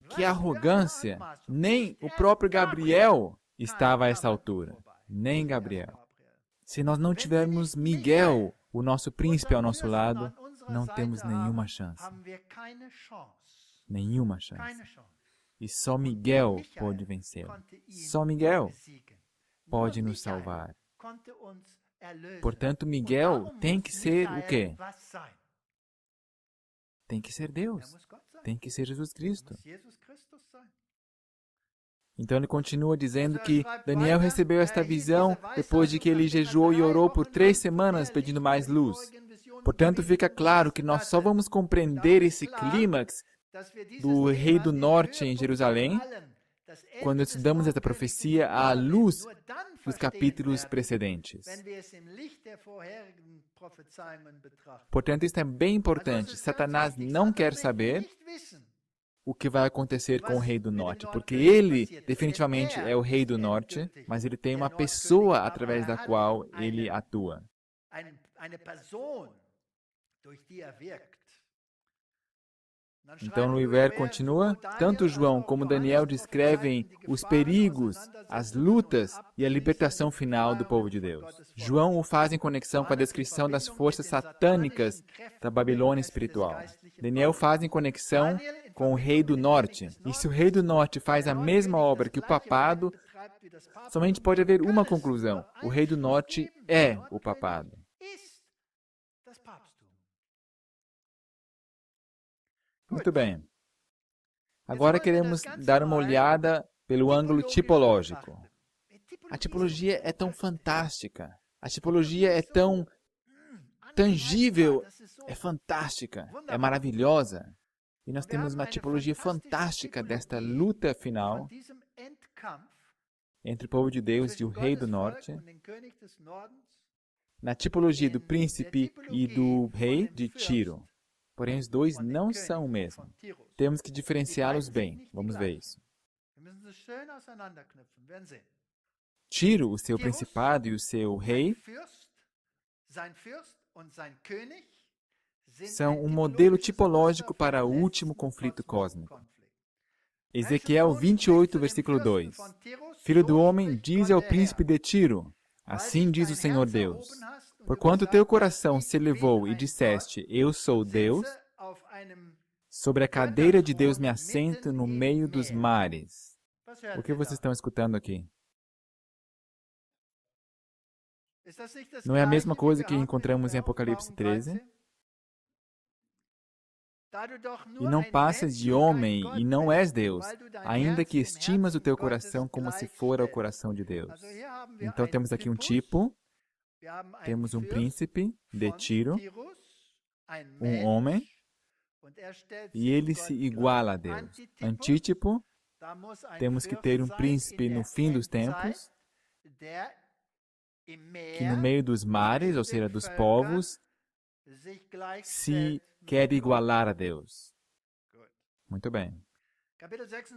Que arrogância! Nem o próprio Gabriel estava a essa altura. Nem Gabriel. Se nós não tivermos Miguel, o nosso príncipe ao nosso lado, não temos nenhuma chance. Nenhuma chance. E só Miguel pode vencê-lo. Só Miguel pode nos salvar. Portanto, Miguel tem que ser o quê? Tem que ser Deus. Tem que ser Jesus Cristo. Então ele continua dizendo que Daniel recebeu esta visão depois de que ele jejuou e orou por 3 semanas pedindo mais luz. Portanto, fica claro que nós só vamos compreender esse clímax do rei do norte em Jerusalém quando estudamos essa profecia à luz dos capítulos precedentes. Portanto, isso é bem importante. Satanás não quer saber o que vai acontecer com o rei do norte, porque ele definitivamente é o rei do norte, mas ele tem uma pessoa através da qual ele atua. Então, no Iver continua, tanto João como Daniel descrevem os perigos, as lutas e a libertação final do povo de Deus. João o faz em conexão com a descrição das forças satânicas da Babilônia espiritual. Daniel faz em conexão com o rei do norte. E se o rei do norte faz a mesma obra que o papado, somente pode haver uma conclusão. O rei do norte é o papado. Muito bem. Agora queremos dar uma olhada pelo ângulo tipológico. A tipologia é tão fantástica. A tipologia é tão tangível. É fantástica. É maravilhosa. E nós temos uma tipologia fantástica desta luta final entre o povo de Deus e o rei do norte. Na tipologia do príncipe e do rei de Tiro. Porém, os dois não são o mesmo. Temos que diferenciá-los bem. Vamos ver isso. Tiro, o seu principado e o seu rei, são um modelo tipológico para o último conflito cósmico. Ezequiel 28, versículo 2. Filho do homem, diz ao príncipe de Tiro, assim diz o Senhor Deus, porquanto teu coração se elevou e disseste, eu sou Deus, sobre a cadeira de Deus me assento no meio dos mares. O que vocês estão escutando aqui? Não é a mesma coisa que encontramos em Apocalipse 13? E não passas de homem e não és Deus, ainda que estimas o teu coração como se fora o coração de Deus. Então temos aqui um tipo, temos um príncipe de Tiro, um homem, e ele se iguala a Deus. Antítipo, temos que ter um príncipe no fim dos tempos, que no meio dos mares, ou seja, dos povos, se quer igualar a Deus. Muito bem.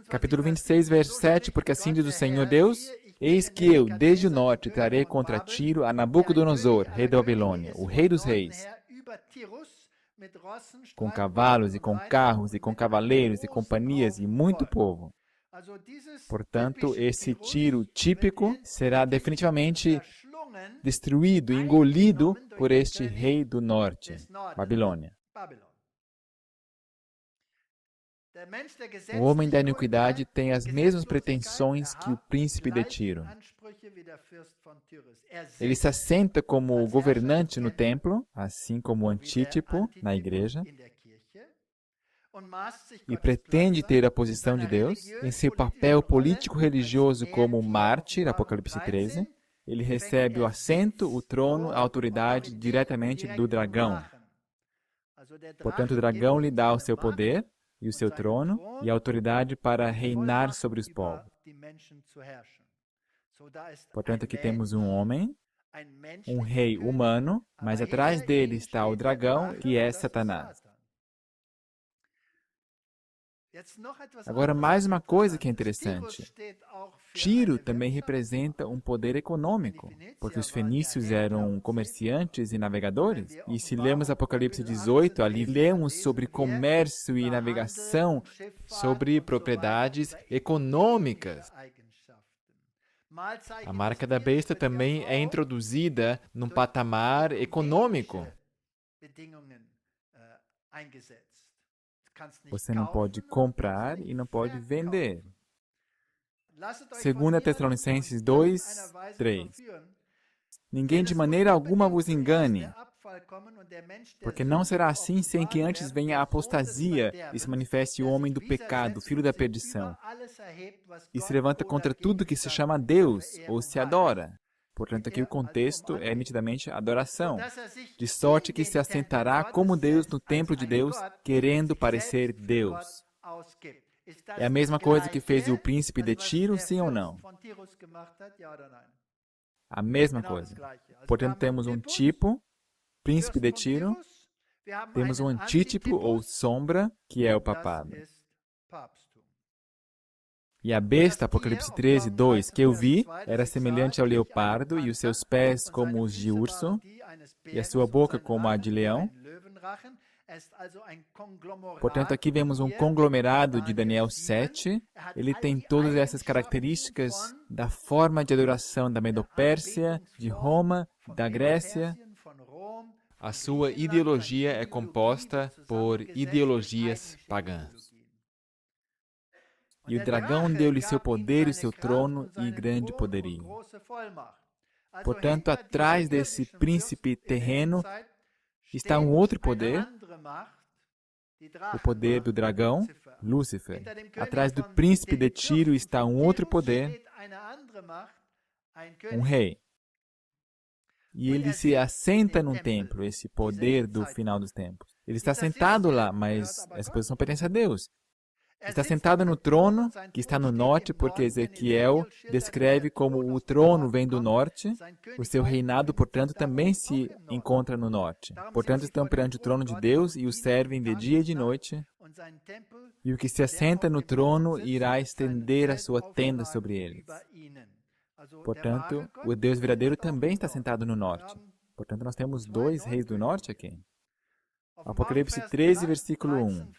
Capítulo 26, verso 7, porque assim diz o Senhor Deus, eis que eu, desde o norte, trarei contra Tiro a Nabucodonosor, rei da Babilônia, o rei dos reis, com cavalos e com carros e com cavaleiros e companhias e muito povo. Portanto, esse Tiro típico será definitivamente destruído, engolido por este rei do norte, Babilônia. O homem da iniquidade tem as mesmas pretensões que o príncipe de Tiro. Ele se assenta como governante no templo, assim como o Antítipo na igreja, e pretende ter a posição de Deus. Em seu papel político-religioso como mártir, Apocalipse 13, ele recebe o assento, o trono, a autoridade diretamente do dragão. Portanto, o dragão lhe dá o seu poder e o seu trono e a autoridade para reinar sobre os povos. Portanto, aqui temos um homem, um rei humano, mas atrás dele está o dragão, que é Satanás. Agora, mais uma coisa que é interessante. Tiro também representa um poder econômico, porque os fenícios eram comerciantes e navegadores. E se lemos Apocalipse 18, ali lemos sobre comércio e navegação, sobre propriedades econômicas. A marca da besta também é introduzida num patamar econômico. Você não pode comprar e não pode vender. 2 Tessalonicenses 2, 3. Ninguém de maneira alguma vos engane, porque não será assim sem que antes venha a apostasia e se manifeste o homem do pecado, filho da perdição, e se levanta contra tudo que se chama Deus ou se adora. Portanto, aqui o contexto é nitidamente adoração, de sorte que se assentará como Deus no templo de Deus, querendo parecer Deus. É a mesma coisa que fez o príncipe de Tiro, sim ou não? A mesma coisa. Portanto, temos um tipo, príncipe de Tiro, temos um antítipo ou sombra, que é o papado. E a besta, Apocalipse 13, 2, que eu vi, era semelhante ao leopardo, e os seus pés como os de urso, e a sua boca como a de leão. Portanto, aqui vemos um conglomerado de Daniel 7. Ele tem todas essas características da forma de adoração da Medopérsia, de Roma, da Grécia. A sua ideologia é composta por ideologias pagãs. E o dragão deu-lhe seu poder e seu trono e grande poderio. Portanto, atrás desse príncipe terreno está um outro poder, o poder do dragão, Lúcifer. Atrás do príncipe de Tiro está um outro poder, um rei. E ele se assenta num templo, esse poder do final dos tempos. Ele está sentado lá, mas essa posição pertence a Deus. Está sentado no trono, que está no norte, porque Ezequiel descreve como o trono vem do norte. O seu reinado, portanto, também se encontra no norte. Portanto, estão perante o trono de Deus e o servem de dia e de noite. E o que se assenta no trono irá estender a sua tenda sobre eles. Portanto, o Deus verdadeiro também está sentado no norte. Portanto, nós temos dois reis do norte aqui. Apocalipse 13, versículo 1.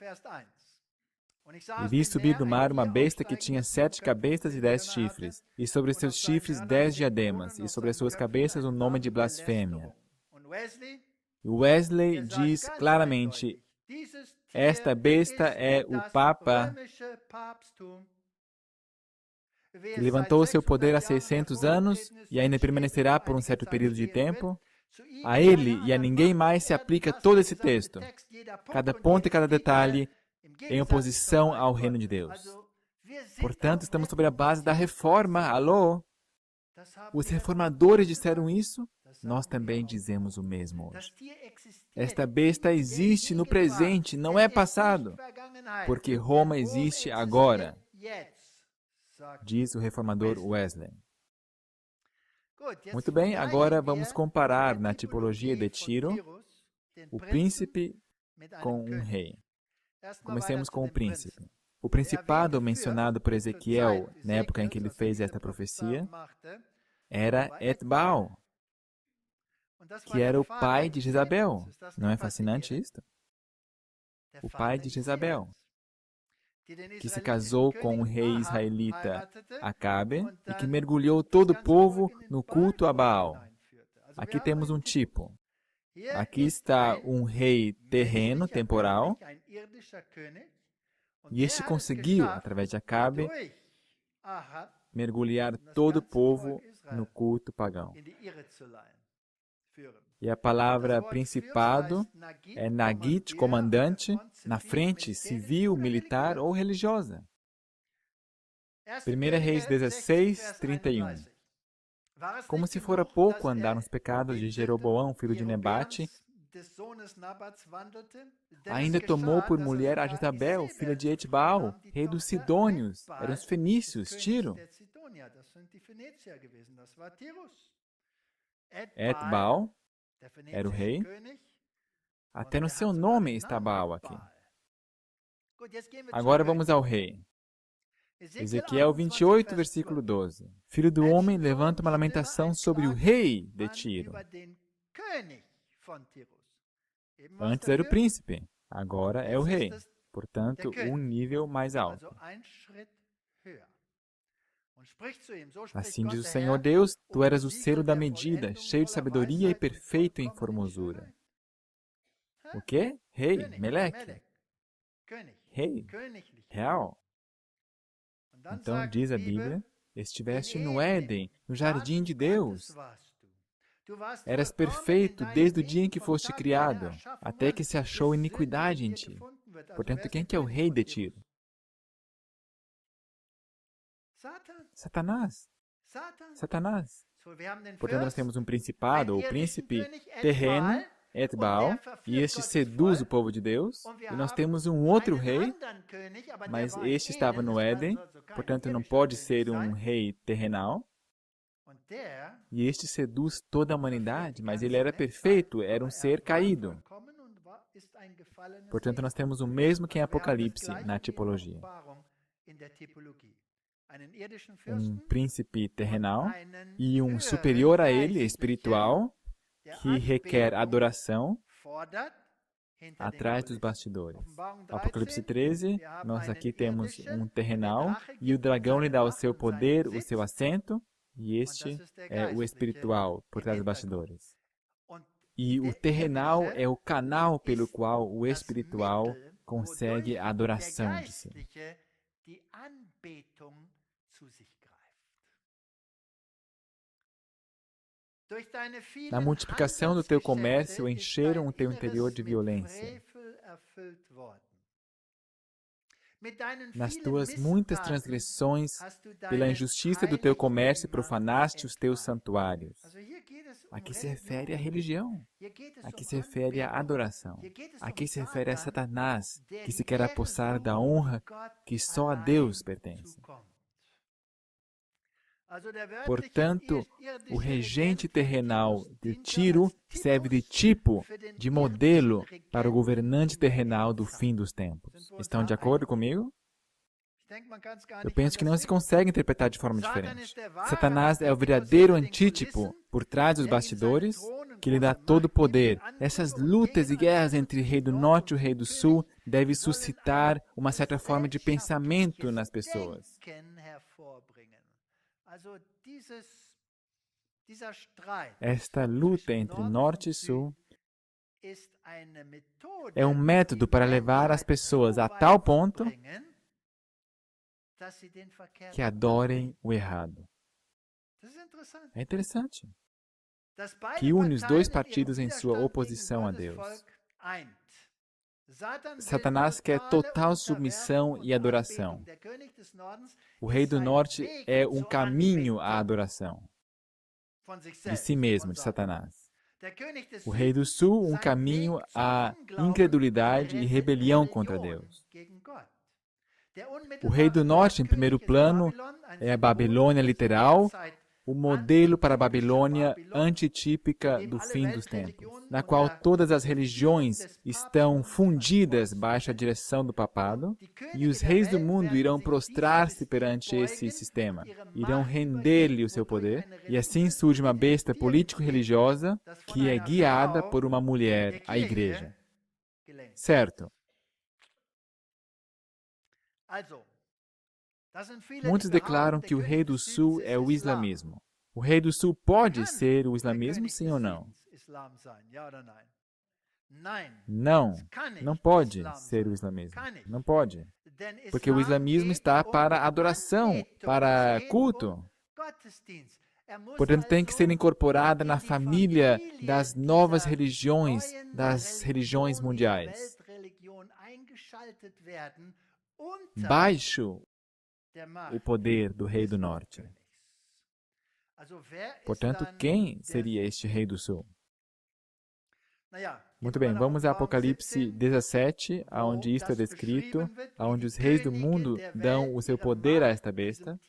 E vi subir do mar uma besta que tinha 7 cabeças e 10 chifres, e sobre seus chifres 10 diademas, e sobre as suas cabeças um nome de blasfêmia. E Wesley diz claramente, esta besta é o Papa que levantou seu poder há 600 anos e ainda permanecerá por um certo período de tempo. A ele e a ninguém mais se aplica todo esse texto, cada ponto e cada detalhe, em oposição ao reino de Deus. Portanto, estamos sobre a base da reforma. Alô? Os reformadores disseram isso, nós também dizemos o mesmo hoje. Esta besta existe no presente, não é passado, porque Roma existe agora, diz o reformador Wesley. Muito bem, agora vamos comparar na tipologia de Tiro o príncipe com um rei. Comecemos com o príncipe. O principado mencionado por Ezequiel, na época em que ele fez esta profecia, era Etbaal, que era o pai de Jezabel. Não é fascinante isto? O pai de Jezabel, que se casou com o rei israelita Acabe e que mergulhou todo o povo no culto a Baal. Aqui temos um tipo. Aqui está um rei terreno, temporal, e este conseguiu, através de Acabe, mergulhar todo o povo no culto pagão. E a palavra principado é Nagit, comandante, na frente, civil, militar ou religiosa. 1 Reis 16, 31. Como se fora pouco andar nos pecados de Jeroboão, filho de Nebate, ainda tomou por mulher a Jezabel, filha de Etbaal, rei dos Sidônios, eram os fenícios, Tiro. Etbaal era o rei. Até no seu nome está Baal aqui. Agora vamos ao rei. Ezequiel 28, versículo 12. Filho do homem, levanta uma lamentação sobre o rei de Tiro. Antes era o príncipe, agora é o rei. Portanto, um nível mais alto. Assim diz o Senhor Deus, tu eras o selo da medida, cheio de sabedoria e perfeito em formosura. O quê? Rei, Meleque. Rei, real. Então, diz a Bíblia, estiveste no Éden, no jardim de Deus. Eras perfeito desde o dia em que foste criado, até que se achou iniquidade em ti. Portanto, quem que é o rei de Tiro? Satanás. Satanás. Portanto, nós temos um principado, ou príncipe terreno, Etbaal, e este seduz o povo de Deus. E nós temos um outro rei, mas este estava no Éden, portanto não pode ser um rei terrenal. E este seduz toda a humanidade, mas ele era perfeito, era um ser caído. Portanto, nós temos o mesmo que em Apocalipse, na tipologia. Um príncipe terrenal e um superior a ele, espiritual, que requer adoração atrás dos bastidores. Apocalipse 13, nós aqui temos um terrenal e o dragão lhe dá o seu poder, o seu assento, e este é o espiritual por trás dos bastidores. E o terrenal é o canal pelo qual o espiritual consegue a adoração de si. Na multiplicação do teu comércio, encheram o teu interior de violência. Nas tuas muitas transgressões, pela injustiça do teu comércio, profanaste os teus santuários. Aqui se refere à religião. Aqui se refere à adoração. Aqui se refere a Satanás, que se quer apossar da honra que só a Deus pertence. Portanto, o regente terrenal de Tiro serve de tipo, de modelo para o governante terrenal do fim dos tempos. Estão de acordo comigo? Eu penso que não se consegue interpretar de forma diferente. Satanás é o verdadeiro antítipo por trás dos bastidores, que lhe dá todo o poder. Essas lutas e guerras entre o rei do norte e o rei do sul devem suscitar uma certa forma de pensamento nas pessoas. Esta luta entre norte e sul é um método para levar as pessoas a tal ponto que adorem o errado. É interessante. Que une os dois partidos em sua oposição a Deus. Satanás quer total submissão e adoração. O rei do norte é um caminho à adoração de si mesmo, de Satanás. O rei do sul, um caminho à incredulidade e rebelião contra Deus. O rei do norte, em primeiro plano, é a Babilônia literal, o modelo para a Babilônia antitípica do fim dos tempos, na qual todas as religiões estão fundidas baixo a direção do papado, e os reis do mundo irão prostrar-se perante esse sistema, irão render-lhe o seu poder, e assim surge uma besta político-religiosa que é guiada por uma mulher, a igreja. Certo? Muitos declaram que o rei do sul é o islamismo. O rei do sul pode ser o islamismo, sim ou não? Não, não pode ser o islamismo. Não pode. Porque o islamismo está para adoração, para culto. Portanto, tem que ser incorporada na família das novas religiões, das religiões mundiais. Baixo o poder do rei do norte. Portanto, quem seria este rei do sul? Muito bem, vamos a Apocalipse 17, onde isto é descrito, onde os reis do mundo dão o seu poder a esta besta.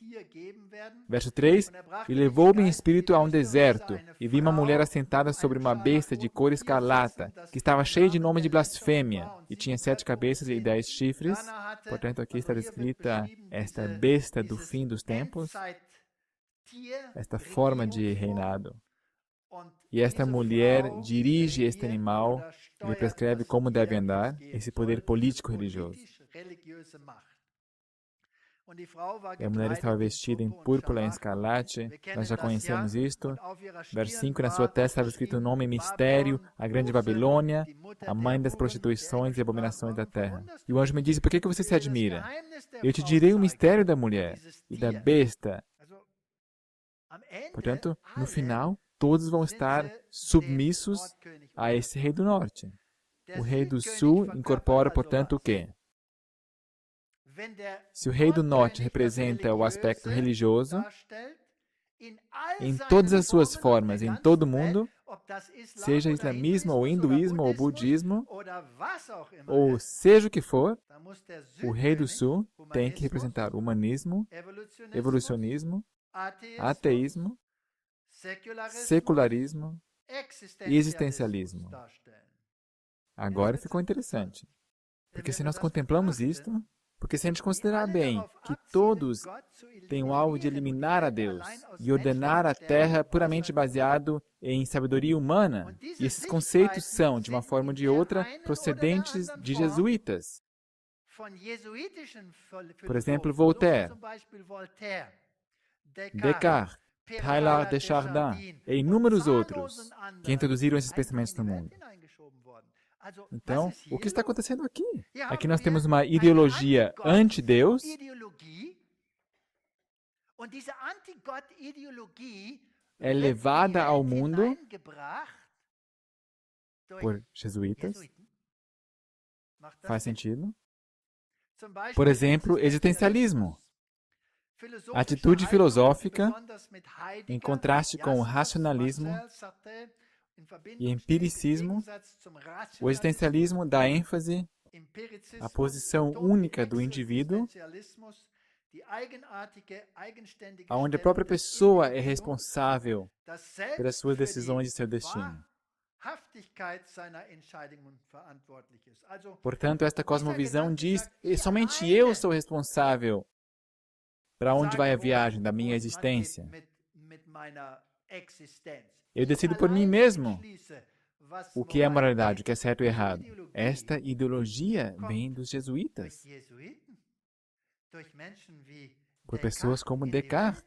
Verso 3, e levou-me em espírito a um deserto, e vi uma mulher assentada sobre uma besta de cor escarlata, que estava cheia de nome de blasfêmia, e tinha 7 cabeças e 10 chifres. Portanto, aqui está descrita esta besta do fim dos tempos, esta forma de reinado. E esta mulher dirige este animal, lhe prescreve como deve andar, esse poder político-religioso. E a mulher estava vestida em púrpura e em escarlate, nós já conhecemos isto. Verso 5, na sua testa estava escrito o nome mistério, a grande Babilônia, a mãe das prostituições e abominações da terra. E o anjo me disse, por que você se admira? Eu te direi o mistério da mulher e da besta. Portanto, no final, todos vão estar submissos a esse rei do norte. O rei do sul incorpora, portanto, o quê? Se o rei do norte representa o aspecto religioso, em todas as suas formas, em todo o mundo, seja islamismo, ou hinduísmo, ou budismo, ou seja o que for, o rei do sul tem que representar humanismo, evolucionismo, ateísmo, secularismo e existencialismo. Agora ficou interessante. Porque se nós contemplamos isto, porque se a gente considerar bem que todos têm o alvo de eliminar a Deus e ordenar a terra puramente baseado em sabedoria humana, e esses conceitos são, de uma forma ou de outra, procedentes de jesuítas. Por exemplo, Voltaire, Descartes, Teilhard de Chardin e inúmeros outros que introduziram esses pensamentos no mundo. Então, o que está acontecendo aqui? Aqui nós temos uma ideologia anti-Deus, é levada ao mundo por jesuítas. Faz sentido? Por exemplo, existencialismo. A atitude filosófica, em contraste com o racionalismo e empiricismo, o existencialismo dá ênfase à posição única do indivíduo, onde a própria pessoa é responsável pelas suas decisões e seu destino. Portanto, esta cosmovisão diz: somente eu sou responsável para onde vai a viagem da minha existência. Eu decido por mim mesmo o que é moralidade, o que é certo e errado. Esta ideologia vem dos jesuítas, por pessoas como Descartes.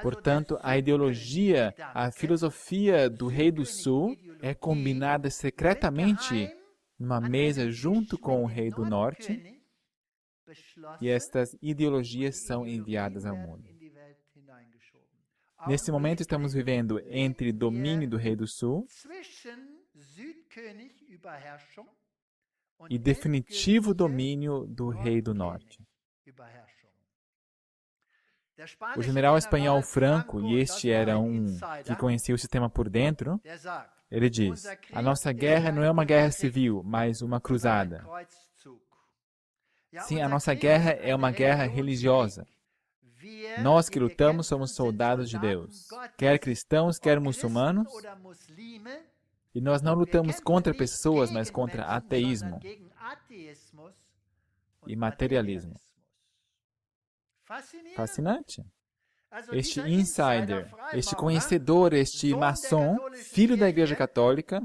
Portanto, a ideologia, a filosofia do Rei do Sul é combinada secretamente numa mesa junto com o Rei do Norte, e estas ideologias são enviadas ao mundo. Nesse momento, estamos vivendo entre domínio do Rei do Sul e definitivo domínio do Rei do Norte. O general espanhol Franco, e este era um que conhecia o sistema por dentro, ele diz: a nossa guerra não é uma guerra civil, mas uma cruzada. Sim, a nossa guerra é uma guerra religiosa. Nós que lutamos somos soldados de Deus, quer cristãos, quer muçulmanos, e nós não lutamos contra pessoas, mas contra ateísmo e materialismo. Fascinante. Este insider, este conhecedor, este maçom, filho da Igreja Católica,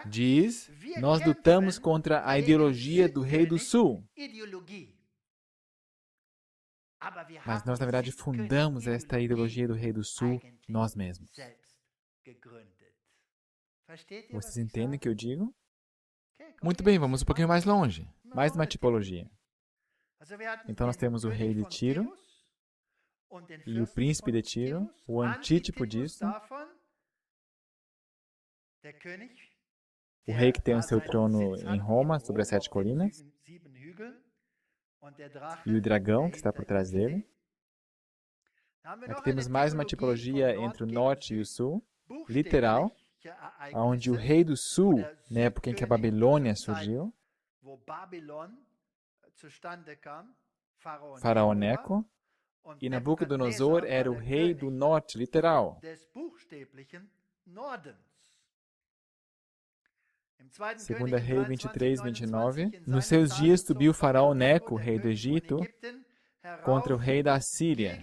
diz: nós lutamos contra a ideologia do Rei do Sul. Mas nós, na verdade, fundamos esta ideologia do Rei do Sul nós mesmos. Vocês entendem o que eu digo? Muito bem, vamos um pouquinho mais longe. Mais uma tipologia. Então nós temos o rei de Tiro e o príncipe de Tiro, o antítipo disso. O rei que tem o seu trono em Roma, sobre as 7 colinas. E o dragão que está por trás dele. Aqui temos mais uma tipologia entre o norte e o sul, literal, onde o rei do sul, na época em que a Babilônia surgiu, Faraó Neco, e Nabucodonosor era o rei do norte, literal. Segunda Rei 23, 29. Nos seus dias subiu Faraó Neco, rei do Egito, contra o rei da Assíria.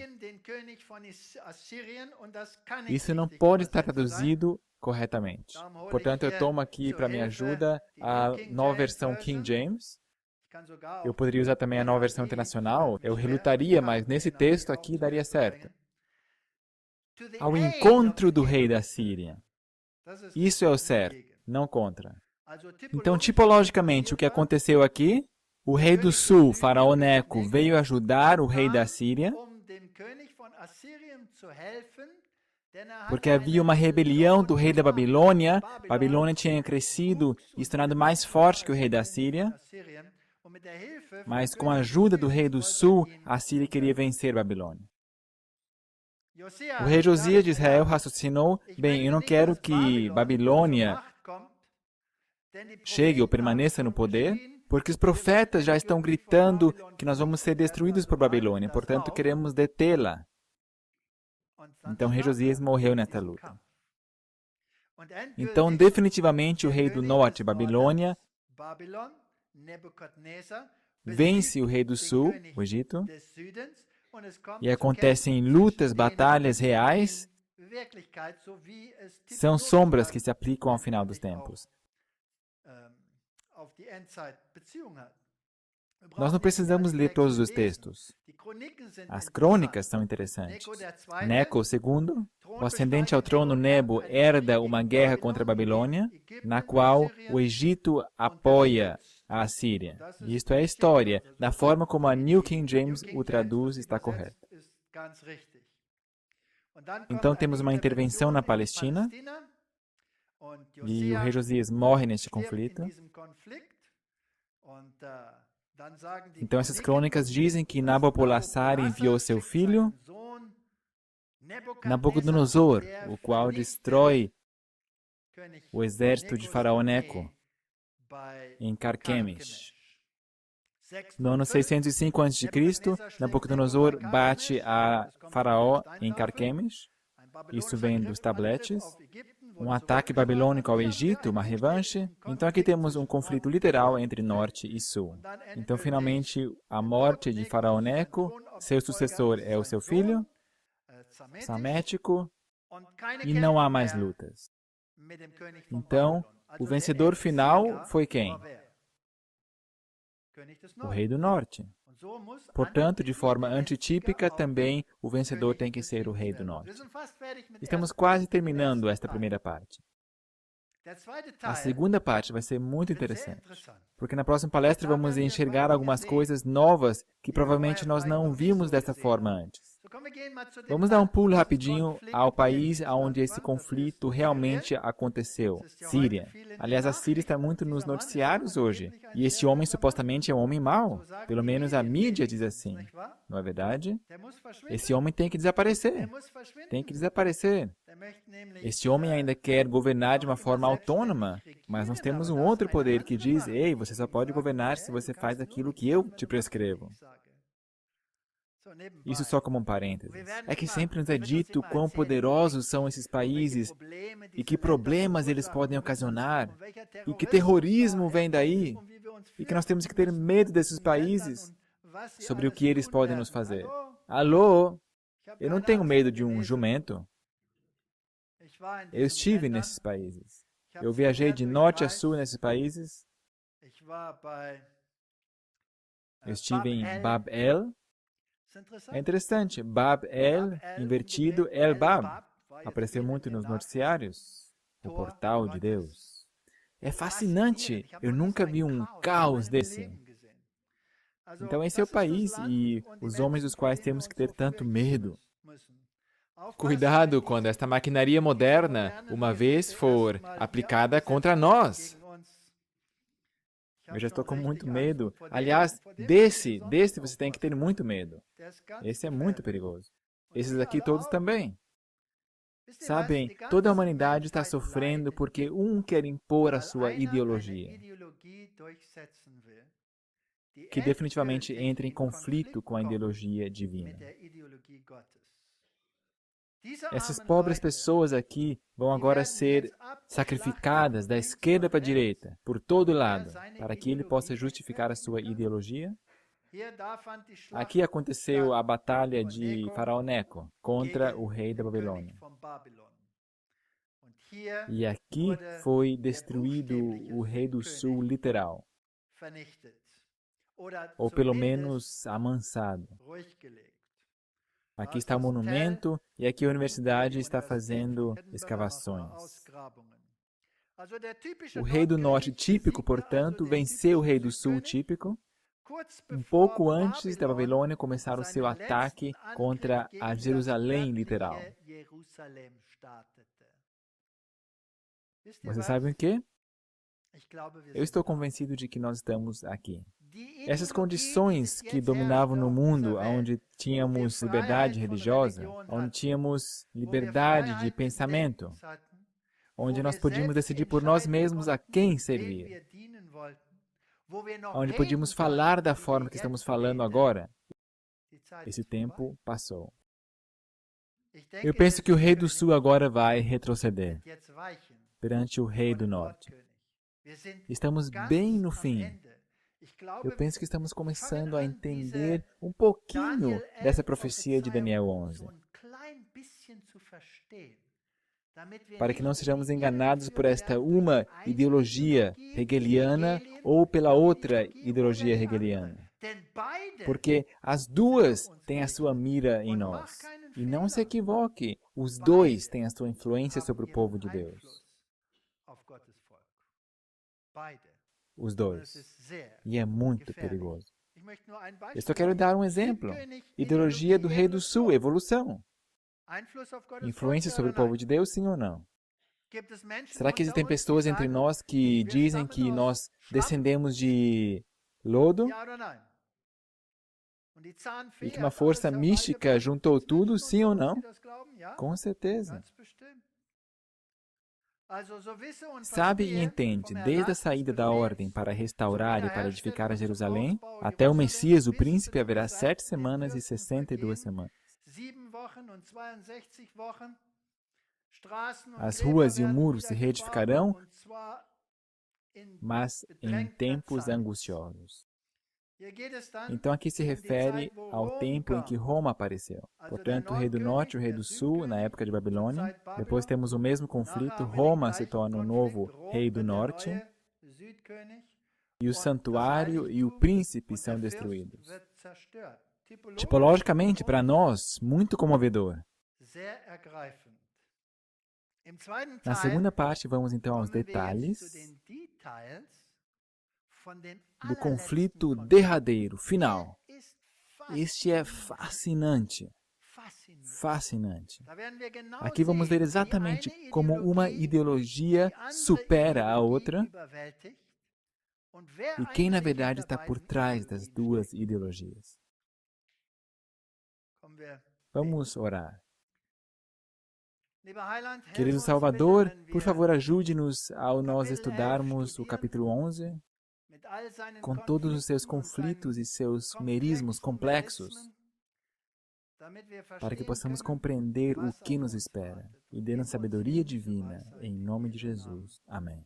Isso não pode estar traduzido corretamente. Portanto, eu tomo aqui para minha ajuda a nova versão King James. Eu poderia usar também a nova versão internacional. Eu relutaria, mas nesse texto aqui daria certo. Ao encontro do rei da Síria. Isso é o certo, não contra. Então, tipologicamente, o que aconteceu aqui? O rei do sul, Faraó Neco, veio ajudar o rei da Síria, porque havia uma rebelião do rei da Babilônia. Babilônia tinha crescido e se tornado mais forte que o rei da Síria. Mas com a ajuda do rei do sul, a Síria queria vencer a Babilônia. O rei Josias de Israel raciocinou: bem, eu não quero que Babilônia chegue ou permaneça no poder, porque os profetas já estão gritando que nós vamos ser destruídos por Babilônia, portanto queremos detê-la. Então o rei Josias morreu nesta luta. Então, definitivamente, o rei do norte, Babilônia, vence o rei do sul, o Egito, e acontecem lutas, batalhas reais. São sombras que se aplicam ao final dos tempos. Nós não precisamos ler todos os textos. As crônicas são interessantes. Neco II, o ascendente ao trono Nebo, herda uma guerra contra a Babilônia, na qual o Egito apoia a Assíria. E isto é a história. Da forma como a New King James o traduz, está correto. Então temos uma intervenção na Palestina, e o rei Josias morre neste conflito. Então essas crônicas dizem que Nabopolassar enviou seu filho, Nabucodonosor, o qual destrói o exército de Faraó Neco em Carquemes. No ano 605 a.C., Nabucodonosor bate a Faraó em Carquemes. Isso vem dos tabletes. Um ataque babilônico ao Egito, uma revanche. Então aqui temos um conflito literal entre norte e sul. Então finalmente a morte de Faraó Neco, seu sucessor é o seu filho, Samético, e não há mais lutas. Então, o vencedor final foi quem? O rei do norte. Portanto, de forma antitípica, também o vencedor tem que ser o rei do norte. Estamos quase terminando esta primeira parte. A segunda parte vai ser muito interessante, porque na próxima palestra vamos enxergar algumas coisas novas que provavelmente nós não vimos dessa forma antes. Vamos dar um pulo rapidinho ao país onde esse conflito realmente aconteceu, Síria. Aliás, a Síria está muito nos noticiários hoje, e esse homem supostamente é um homem mau, pelo menos a mídia diz assim, não é verdade? Esse homem tem que desaparecer, Esse homem ainda quer governar de uma forma autônoma, mas nós temos um outro poder que diz, ei, você só pode governar se você faz aquilo que eu te prescrevo. Isso só como um parênteses. É que sempre nos é dito quão poderosos são esses países e que problemas eles podem ocasionar e que terrorismo vem daí e que nós temos que ter medo desses países sobre o que eles podem nos fazer. Alô? Eu não tenho medo de um jumento. Eu estive nesses países. Eu viajei de norte a sul nesses países. Eu estive em Bab El. É interessante, Bab El, invertido, El Bab. Apareceu muito nos noticiários. O portal de Deus. É fascinante. Eu nunca vi um caos desse. Então esse é o país e os homens dos quais temos que ter tanto medo. Cuidado quando esta maquinaria moderna, uma vez for aplicada contra nós. Eu já estou com muito medo. Aliás, desse você tem que ter muito medo. Esse é muito perigoso. Esses aqui todos também. Sabem, toda a humanidade está sofrendo porque um quer impor a sua ideologia, que definitivamente entra em conflito com a ideologia divina. Essas pobres pessoas aqui vão agora ser sacrificadas da esquerda para a direita, por todo lado, para que ele possa justificar a sua ideologia. Aqui aconteceu a batalha de Faraó Neco contra o rei da Babilônia. E aqui foi destruído o rei do sul literal, ou pelo menos amansado. Aqui está o monumento e aqui a universidade está fazendo escavações. O rei do norte típico, portanto, venceu o rei do sul típico. Um pouco antes da Babilônia começar o seu ataque contra a Jerusalém literal. Vocês sabem o quê? Eu estou convencido de que nós estamos aqui. Essas condições que dominavam no mundo, onde tínhamos liberdade religiosa, onde tínhamos liberdade de pensamento, onde nós podíamos decidir por nós mesmos a quem servir, onde podíamos falar da forma que estamos falando agora, esse tempo passou. Eu penso que o rei do sul agora vai retroceder perante o rei do norte. Estamos bem no fim. Eu penso que estamos começando a entender um pouquinho dessa profecia de Daniel 11. Para que não sejamos enganados por esta uma ideologia hegeliana ou pela outra ideologia hegeliana. Porque as duas têm a sua mira em nós. E não se equivoque, os dois têm a sua influência sobre o povo de Deus. Os dois. E é muito perigoso. Eu só quero dar um exemplo. Ideologia do rei do sul, evolução. Influência sobre o povo de Deus, sim ou não? Será que existem pessoas entre nós que dizem que nós descendemos de lodo, e que uma força mística juntou tudo, sim ou não? Com certeza. Sabe e entende, desde a saída da ordem para restaurar e para edificar Jerusalém, até o Messias, o príncipe, haverá 7 semanas e 62 semanas. As ruas e o muro se reedificarão, mas em tempos angustiosos. Então aqui se refere ao tempo em que Roma apareceu. Portanto, o rei do norte e o rei do sul, na época de Babilônia. Depois temos o mesmo conflito, Roma se torna o novo rei do norte. E o santuário e o príncipe são destruídos. Tipologicamente, para nós, muito comovedor. Na segunda parte, vamos então aos detalhes do conflito derradeiro, final. Este é fascinante. Fascinante. Aqui vamos ver exatamente como uma ideologia supera a outra e quem na verdade está por trás das duas ideologias. Vamos orar. Querido Salvador, por favor ajude-nos ao nós estudarmos o capítulo 11, com todos os seus conflitos e seus merismos complexos, para que possamos compreender o que nos espera e dê-nos sabedoria divina, em nome de Jesus. Amém.